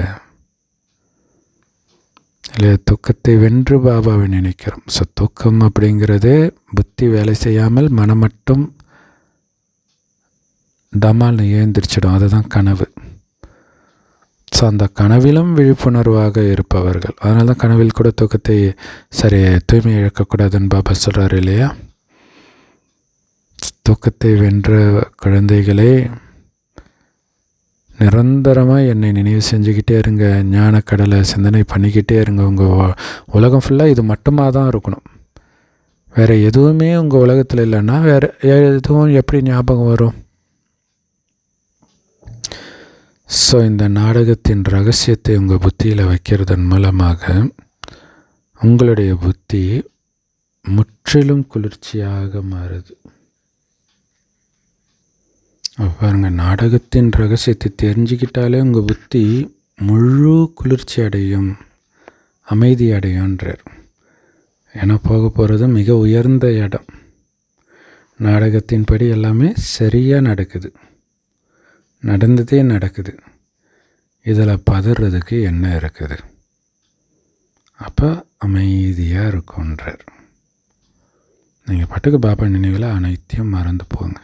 இல்லை, தூக்கத்தை வென்று பாபாவை நினைக்கிறோம். ஸோ தூக்கம் அப்படிங்கிறது புத்தி வேலை செய்யாமல் மனம் மட்டும் டமால்னு எழுந்திரிச்சிடும், அதுதான் கனவு. ஸோ அந்த கனவிலும் விழிப்புணர்வாக இருப்பவர்கள். அதனால தான் கனவில் கூட தூக்கத்தை தூய்மை இழக்கக்கூடாதுன்னு பாபா சொல்கிறார் இல்லையா? தூக்கத்தை வென்ற குழந்தைகளே, நிரந்தரமாக என்னை நினைவு செஞ்சுக்கிட்டே இருங்க, ஞானக்கடலை சிந்தனை பண்ணிக்கிட்டே இருங்க. உங்கள் உலகம் ஃபுல்லாக இது மட்டுமாக தான் இருக்கணும். வேறு எதுவுமே உங்கள் உலகத்தில் இல்லைன்னா வேறு எதுவும் எப்படி ஞாபகம் வரும்? ஸோ இந்த நாடகத்தின் ரகசியத்தை உங்கள் புத்தியில் வைக்கிறதன் மூலமாக உங்களுடைய புத்தி முற்றிலும் குளிர்ச்சியாக மாறுது. பாருங்க, நாடகத்தின் ரகசியத்தை தெரிஞ்சுக்கிட்டாலே உங்கள் புத்தி முழு குளிர்ச்சி அடையும், அமைதி அடையும்ன்றார். ஏன்னா போக போகிறது மிக உயர்ந்த இடம். நாடகத்தின்படி எல்லாமே சரியாக நடக்குது, நடந்ததே நடக்குது. இதில் பதறதுக்கு என்ன இருக்குது? அப்போ அமைதியாக இருக்கும்ன்றார். நீங்கள் பாட்டுக்கு பாபா நினைவில் அனைத்தையும் மறந்து போங்க.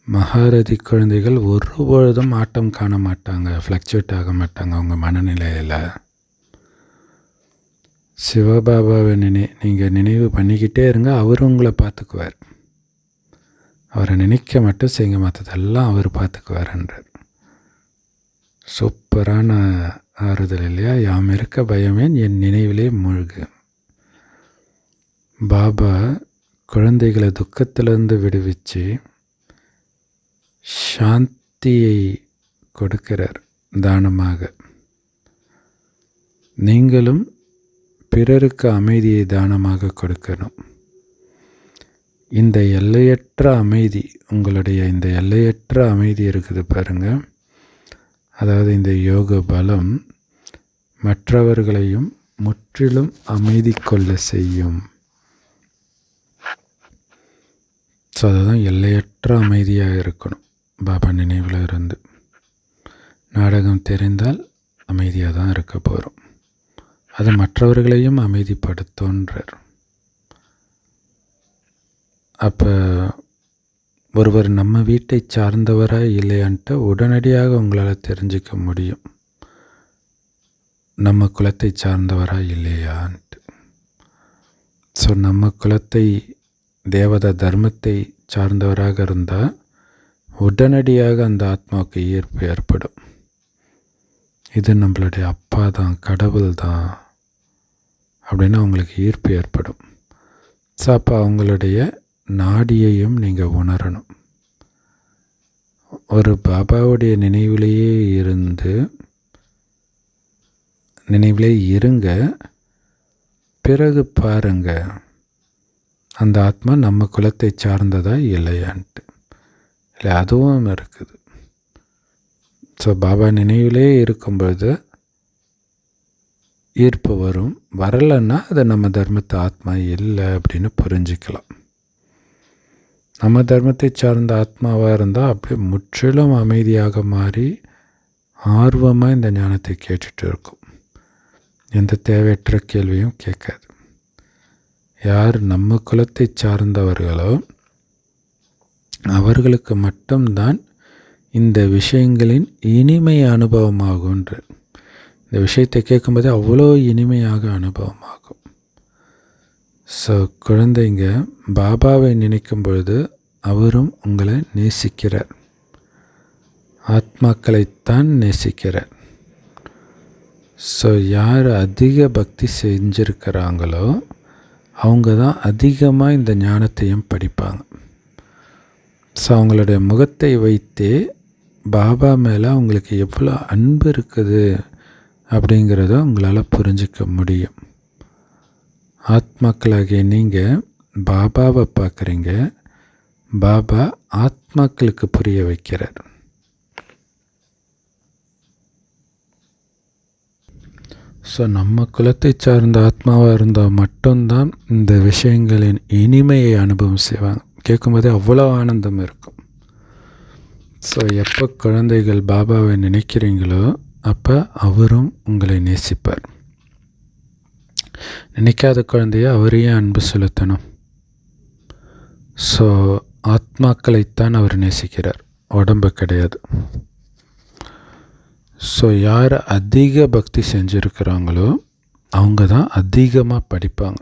மகாரதி குழந்தைகள் ஒருபொழுதும் ஆட்டம் காண மாட்டாங்க, ஃப்ளக்சுவேட் ஆக மாட்டாங்க அவங்க மனநிலையில். சிவபாபாவை நீங்கள் நினைவு பண்ணிக்கிட்டே இருங்க, அவர் உங்களை பார்த்துக்குவார். அவரை நினைக்க மட்டும் செய்யுங்க, மற்றதெல்லாம் அவர் பார்த்துக்குவார்ன்றார். சூப்பரான ஆறுதல் இல்லையா? யாம் இருக்க பயமேன், என் நினைவிலே மூழ்கு. பாபா குழந்தைகளை துக்கத்திலிருந்து விடுவிச்சு சாந்தியை கொடுக்கிறார் தானமாக. நீங்களும் பிறருக்கு அமைதியை தானமாக கொடுக்கணும். இந்த எல்லையற்ற அமைதி, உங்களுடைய இந்த எல்லையற்ற அமைதி இருக்குது பாருங்க, அதாவது இந்த யோக பலம் மற்றவர்களையும் முற்றிலும் அமைதி கொள்ள செய்யும். ஸோ அதுதான் எல்லையற்ற அமைதியாக இருக்கணும். பாபா நினைவில் இருந்து நாடகம் தெரிந்தால் அமைதியாக தான் இருக்க போகிறோம். அது மற்றவர்களையும் அமைதிப்படுத்தோன்றார். அப்போ ஒருவர் நம்ம வீட்டை சார்ந்தவரா இல்லையான்ட்டு உடனடியாக உங்களால் தெரிஞ்சிக்க முடியும், நம்ம குலத்தை சார்ந்தவரா இல்லையான்ட்டு. ஸோ நம்ம குலத்தை தேவதா தர்மத்தை சார்ந்தவராக இருந்தால் உடனடியாக அந்த ஆத்மாவுக்கு ஈர்ப்பு ஏற்படும். இது நம்மளுடைய அப்பா தான், கடவுள் தான் அப்படின்னு அவங்களுக்கு ஈர்ப்பு ஏற்படும். ஸோ அப்போ அவங்களுடைய நாடியையும் நீங்கள் உணரணும். ஒரு பாபாவுடைய நினைவிலேயே இருங்க, பிறகு பாருங்க அந்த ஆத்மா நம்ம குலத்தை சார்ந்ததா இல்லையான்ட்டு. இல்லை, அதுவும் இருக்குது. ஸோ பாபா நினைவிலே இருக்கும்பொழுது ஈர்ப்பு வரும். வரலைன்னா அது நம்ம தர்மத்தை ஆத்மா இல்லை அப்படின்னு புரிஞ்சிக்கலாம். நம்ம தர்மத்தை சார்ந்த ஆத்மாவாக இருந்தால் அப்படியே முற்றிலும் அமைதியாக மாறி ஆர்வமாக இந்த ஞானத்தை கேட்டுட்டு இருக்கும். எந்த தேவையற்ற கேள்வியும் கேட்காது. யார் நம்ம குலத்தை சார்ந்தவர்களோ அவர்களுக்கு மட்டும்தான் இந்த விஷயங்களின் இனிமை அனுபவமாகுன்ற. இந்த விஷயத்தை கேட்கும்போது அவ்வளோ இனிமையாக அனுபவமாகும். ஸோ குழந்தைங்க பாபாவை நினைக்கும் பொழுது அவரும் உங்களை நேசிக்கிறார், ஆத்மாக்களைத்தான் நேசிக்கிறார். ஸோ யார் அதிக பக்தி செஞ்சுருக்கிறாங்களோ அவங்க தான் அதிகமாக இந்த ஞானத்தையும் படிப்பாங்க. ஸோ அவங்களுடைய முகத்தை வைத்தே பாபா மேலே அவங்களுக்கு எவ்வளோ அன்பு இருக்குது அப்படிங்கிறத உங்களால் புரிஞ்சிக்க முடியும். ஆத்மாக்களாகிய நீங்கள் பாபாவை பார்க்குறீங்க, பாபா ஆத்மாக்களுக்கு புரிய வைக்கிறார். ஸோ நம்ம குலத்தை சார்ந்த ஆத்மாவாக இருந்தால் மட்டும்தான் இந்த விஷயங்களின் இனிமையை அனுபவம் செய்வாங்க. கேட்கும்போதே அவ்வளோ ஆனந்தம் இருக்கும். ஸோ எப்போ குழந்தைகள் பாபாவை நினைக்கிறீங்களோ அப்போ அவரும் உங்களை நேசிப்பார். நினைக்காத குழந்தைய அவரையும் அன்பு செலுத்தணும். ஸோ ஆத்மாக்களைத்தான் அவர் நேசிக்கிறார், உடம்பு கிடையாது. ஸோ யார் அதிக பக்தி செஞ்சுருக்கிறாங்களோ அவங்க தான் அதிகமாக படிப்பாங்க.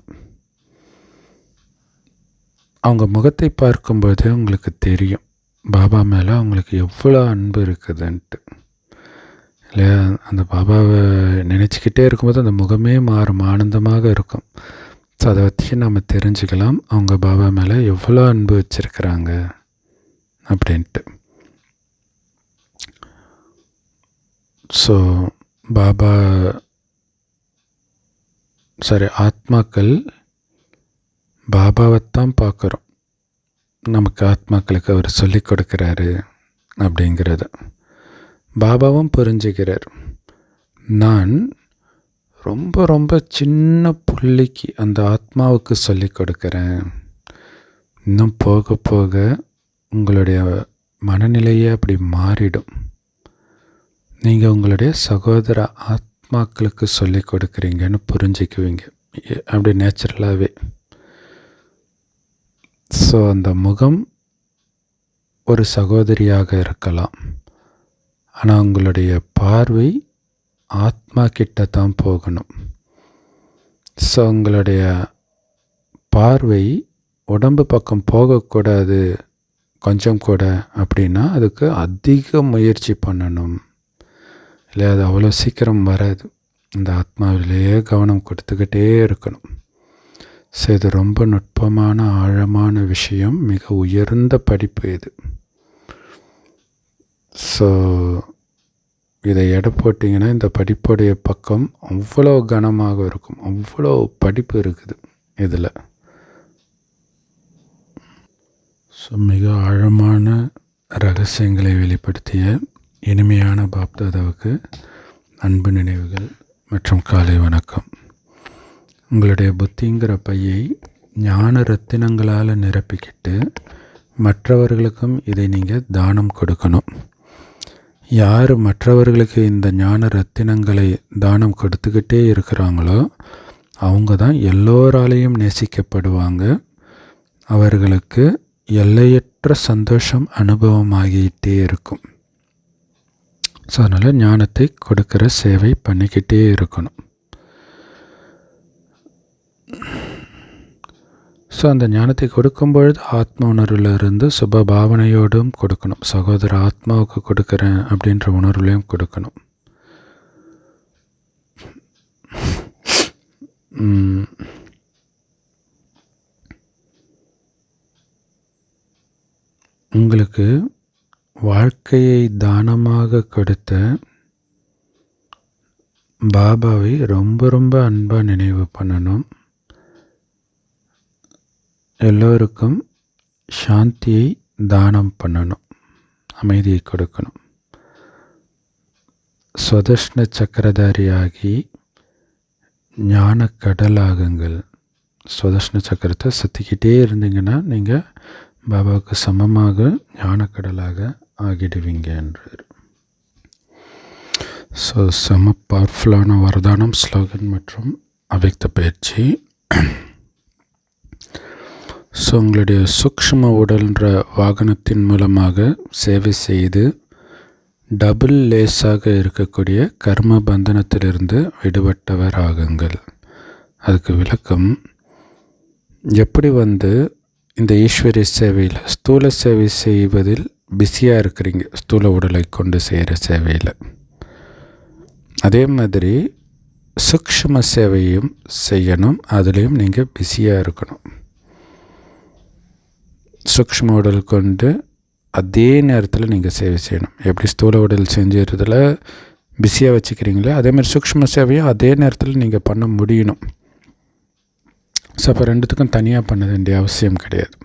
அவங்க முகத்தை பார்க்கும்போது உங்களுக்கு தெரியும் பாபா மேலே அவங்களுக்கு எவ்வளோ அன்பு இருக்குதுன்ட்டு. இல்லையா? அந்த பாபாவை நினச்சிக்கிட்டே இருக்கும்போது அந்த முகமே மாறும், ஆனந்தமாக இருக்கும். ஸோ அதை வச்சு நம்ம தெரிஞ்சுக்கலாம் அவங்க பாபா மேலே எவ்வளோ அன்பு வச்சுருக்கிறாங்க அப்படின்ட்டு. ஸோ ஆத்மாக்கள் பாபாவைத்தான் பார்க்குறோம். நமக்கு ஆத்மாக்களுக்கு அவர் சொல்லி கொடுக்குறாரு அப்படிங்கிறத பாபாவும் புரிஞ்சுக்கிறார். நான் ரொம்ப ரொம்ப சின்ன புள்ளிக்கு அந்த ஆத்மாவுக்கு சொல்லி கொடுக்குறேன். இன்னும் போக போக உங்களுடைய மனநிலையே அப்படி மாறிடும். நீங்கள் உங்களுடைய சகோதர ஆத்மாக்களுக்கு சொல்லி கொடுக்குறீங்கன்னு புரிஞ்சுக்குவீங்க, அப்படி நேச்சுரலாகவே. ஸோ அந்த முகம் ஒரு சகோதரியாக இருக்கலாம், ஆனால் உங்களுடைய பார்வை ஆத்மா கிட்ட தான் போகணும். ஸோ உங்களுடைய பார்வை உடம்பு பக்கம் போகக்கூடாது கொஞ்சம் கூட அப்படின்னா அதுக்கு அதிக முயற்சி பண்ணணும். இல்லை, அது அவ்வளோ சீக்கிரம் வராது. இந்த ஆத்மாவிலேயே கவனம் கொடுத்துக்கிட்டே இருக்கணும். ஸோ இது ரொம்ப நுட்பமான ஆழமான விஷயம், மிக உயர்ந்த படிப்பு இது. ஸோ இதை எடை போட்டிங்கன்னா இந்த படிப்புடைய பக்கம் அவ்வளோ கனமாக இருக்கும், அவ்வளோ படிப்பு இருக்குது இதில். ஸோ மிக ஆழமான ரகசியங்களை வெளிப்படுத்திய இனிமையான பாப்தாதாவுக்கு அன்பு நினைவுகள் மற்றும் காலை வணக்கம். உங்களுடைய புத்திங்கிற பையை ஞான ரத்தினங்களால் நிரப்பிக்கிட்டு மற்றவர்களுக்கும் இதை நீங்கள் தானம் கொடுக்கணும். யார் மற்றவர்களுக்கு இந்த ஞான ரத்தினங்களை தானம் கொடுத்துக்கிட்டே இருக்கிறாங்களோ அவங்க தான் எல்லோராலையும் நேசிக்கப்படுவாங்க. அவர்களுக்கு எல்லையற்ற சந்தோஷம் அனுபவமாகிட்டே இருக்கும். ஸோ அதனால் ஞானத்தை கொடுக்குற சேவை பண்ணிக்கிட்டே இருக்கணும். ஸோ அந்த ஞானத்தை கொடுக்கும்பொழுது ஆத்ம உணர்விலிருந்து சுப பாவனையோடும் கொடுக்கணும். சகோதர ஆத்மாவுக்கு கொடுக்குறேன் அப்படின்ற உணர்வுலையும் கொடுக்கணும். உங்களுக்கு வாழ்க்கையை தானமாக கொடுத்த பாபாவை ரொம்ப ரொம்ப அன்பாக நினைவு பண்ணணும். எல்லோருக்கும் சாந்தியை தானம் பண்ணணும், அமைதியை கொடுக்கணும். ஸ்வதர்ஷ்ண சக்கரதாரியாகி ஞான கடலாகுங்கள். ஸ்வதர்ஷ்ண சக்கரத்தை சுற்றிக்கிட்டே இருந்தீங்கன்னா நீங்கள் பாபாவுக்கு சமமாக ஞானக்கடலாக ஆகிடுவீங்க என்றார். ஸோ செம பவர்ஃபுல்லான வரதானம், ஸ்லோகன் மற்றும் அவ்யக்த பயிற்சி. ஸோ உங்களுடைய சூக்ஷ்ம உடல்ன்ற வாகனத்தின் மூலமாக சேவை செய்து டபுள் லேஸாக இருக்கக்கூடிய கர்ம பந்தனத்திலிருந்து விடுபட்டவர் ஆகுங்கள். அதுக்கு விளக்கம், எப்படி இந்த ஈஸ்வரிய சேவையில் ஸ்தூல சேவை செய்வதில் பிஸியாக இருக்கிறீங்க, ஸ்தூல உடலை கொண்டு செய்கிற சேவையில், அதே மாதிரி சூக்ஷ்ம சேவையும் செய்யணும். அதுலேயும் நீங்கள் பிஸியாக இருக்கணும். சூக்ஷ்ம உடல் கொண்டு அதே நேரத்தில் நீங்கள் சேவை செய்யணும். எப்படி ஸ்தூல உடல் செஞ்சுறதுல பிஸியாக வச்சுக்கிறீங்களோ அதே மாதிரி சூக்ஷ்ம சேவையும் அதே நேரத்தில் நீங்கள் பண்ண முடியணும். ஸோ அப்போ ரெண்டுத்துக்கும் தனியாக பண்ண வேண்டிய அவசியம் கிடையாது.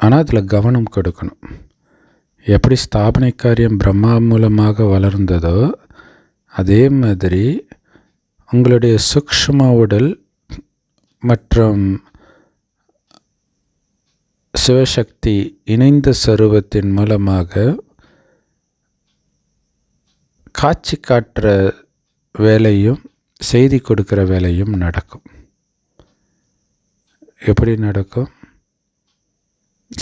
ஆனால் அதில் கவனம் கொடுக்கணும். எப்படி ஸ்தாபனை காரியம் பிரம்மா மூலமாக வளர்ந்ததோ அதே மாதிரி உங்களுடைய சூக்ஷ்ம உடல் மற்றும் சிவசக்தி இணைந்த சொரூபத்தின் மூலமாக காட்சி காட்டுற வேலையும் செய்தி கொடுக்குற வேலையும் நடக்கும். எப்படி நடக்கும்?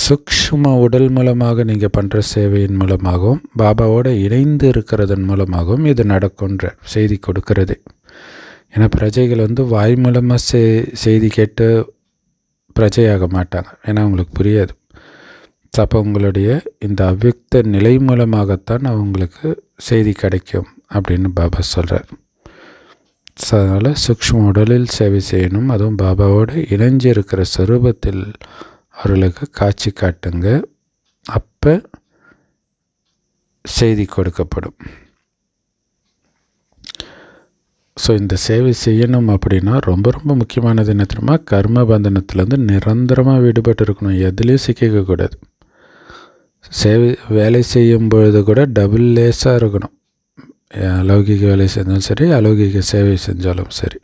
சூக்ஷ்ம உடல் மூலமாக நீங்கள் பண்ணுற சேவையின் மூலமாகவும் பாபாவோடு இணைந்து இருக்கிறதன் மூலமாகவும் இது நடக்கும்ன்ற செய்தி கொடுக்கறது. ஏன்னா பிரஜைகள் வாய் மூலமாக செய்தி கேட்டு பிரஜையாக மாட்டாங்க, ஏன்னா அவங்களுக்கு புரியாது. அப்போ உங்களுடைய இந்த அவ்யக்த நிலை மூலமாகத்தான் அவங்களுக்கு செய்தி கிடைக்கும் அப்படின்னு பாபா சொல்கிறார். ஸோ அதனால் சூக்ஷ்ம உடலில் சேவை செய்யணும். அதுவும் பாபாவோடு இணைஞ்சு இருக்கிற சொரூபத்தில் அவர்களுக்கு காட்சி காட்டுங்க. அப்போ செய்தி கொடுக்கப்படும். ஸோ இந்த சேவை செய்யணும் அப்படின்னா ரொம்ப ரொம்ப முக்கியமானது என்ன தெரியுமா? கர்ம பந்தனத்துலேருந்து நிரந்தரமாக விடுபட்டு இருக்கணும். எதுலேயும் சிக்கக்கூடாது. வேலை செய்யும் பொழுது கூட டபுள் லேஸாக இருக்கணும். அலௌகிக வேலை செஞ்சாலும் சரி, அலௌகிக சேவை செஞ்சாலும் சரி.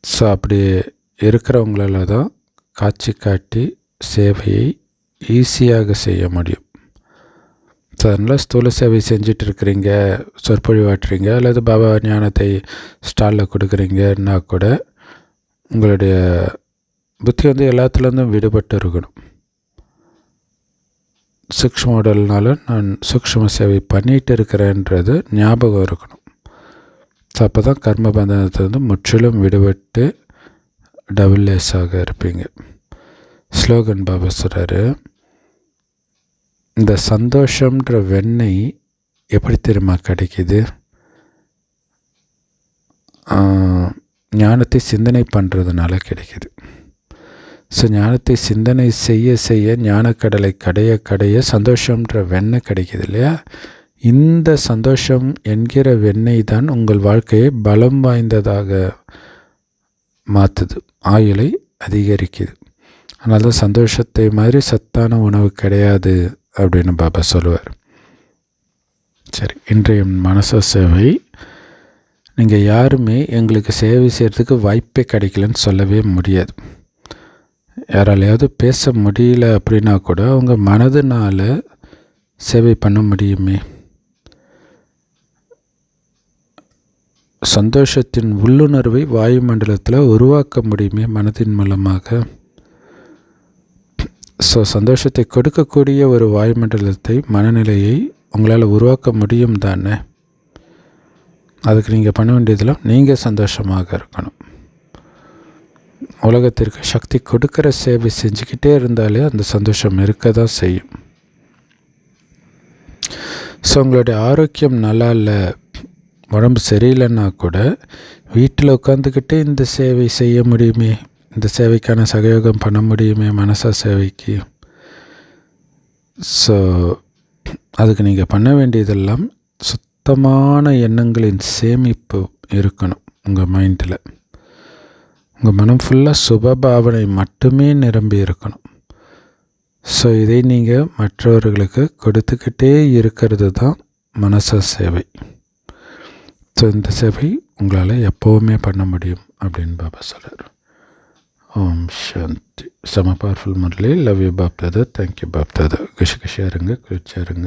ஸோ அப்படி இருக்கிறவங்களால தான் காட்சி காட்டி சேவையை ஈஸியாக செய்ய முடியும். ஸோ அதனால் ஸ்தூல சேவை செஞ்சிட்டு இருக்கிறீங்க, சொற்பொழிவாட்டுறீங்க, அல்லது பாபா ஞானத்தை ஸ்டாலில் கொடுக்குறீங்கன்னா கூட உங்களுடைய புத்தி எல்லாத்துலேருந்தும் விடுபட்டு இருக்கணும். சூக்ஷ்ம உடல்னால நான் சூக்ஷ்ம சேவை பண்ணிகிட்டு இருக்கிறேன்றது ஞாபகம் இருக்கணும். ஸோ அப்போ தான் கர்ம பந்தனத்திலிருந்து முற்றிலும் விடுபட்டு டபுள் லேஸாக இருப்பீங்க. ஸ்லோகன் பாபா சொல்கிறாரு, இந்த சந்தோஷம்ன்ற வெண்ணெய் எப்படி தெரியுமா கிடைக்கிது? ஞானத்தை சிந்தனை பண்ணுறதுனால கிடைக்கிது. ஸோ ஞானத்தை சிந்தனை செய்ய செய்ய ஞானக்கடலை கடைய கடைய சந்தோஷம்ன்ற வெண்ணெய் கிடைக்கிது இல்லையா? இந்த சந்தோஷம் என்கிற வெண்ணெய் தான் உங்கள் வாழ்க்கையை பலம் வாய்ந்ததாக மாற்றுது, ஆயுளை அதிகரிக்குது. அதனால தான் சந்தோஷத்தை மாதிரி சத்தான உணவு கிடையாது அப்படின்னு பாபா சொல்லுவார். சரி, இன்றைய மனச சேவை, நீங்கள் யாருமே எங்களுக்கு சேவை செய்கிறதுக்கு வாய்ப்பே கிடைக்கலன்னு சொல்லவே முடியாது. யாராலையாவது பேச முடியல அப்படின்னா கூட அவங்க மனதுனால சேவை பண்ண முடியுமே. சந்தோஷத்தின் உள்ளுணர்வை வாயுமண்டலத்தில் உருவாக்க முடியுமே மனதின் மூலமாக. ஸோ சந்தோஷத்தை கொடுக்கக்கூடிய ஒரு வாயுமண்டலத்தை, மனநிலையை உங்களால் உருவாக்க முடியும் தானே. அதுக்கு நீங்கள் பண்ண வேண்டியதெல்லாம் நீங்கள் சந்தோஷமாக இருக்கணும். உலகத்திற்கு சக்தி கொடுக்குற சேவை செஞ்சுக்கிட்டே இருந்தாலே அந்த சந்தோஷம் இருக்க தான் செய்யும். ஸோ உங்களுடைய ஆரோக்கியம் நல்லா இல்லை, உடம்பு சரியில்லைன்னா கூட வீட்டில் உட்காந்துக்கிட்டே இந்த சேவை செய்ய முடியுமே, இந்த சேவைக்கான சகயோகம் பண்ண முடியுமே, மனசா சேவைக்கு. ஸோ அதுக்கு நீங்கள் பண்ண வேண்டியதெல்லாம் சுத்தமான எண்ணங்களின் சேமிப்பு இருக்கணும் உங்கள் மைண்டில். உங்கள் மனம் ஃபுல்லாக சுபபாவனை மட்டுமே நிரம்பி இருக்கணும். ஸோ இதை நீங்கள் மற்றவர்களுக்கு கொடுத்துக்கிட்டே இருக்கிறது தான் மனச சேவை. ஸோ இந்த சேவை உங்களால் எப்போவுமே பண்ண முடியும் அப்படின்னு பாபா சொல்கிறார். ஓம் சாந்தி. செம powerful Murali. Love you Bap Dada. Thank you Bap Dada. குஷியாக இருங்க, குளிர்ச்சியாக இருங்க.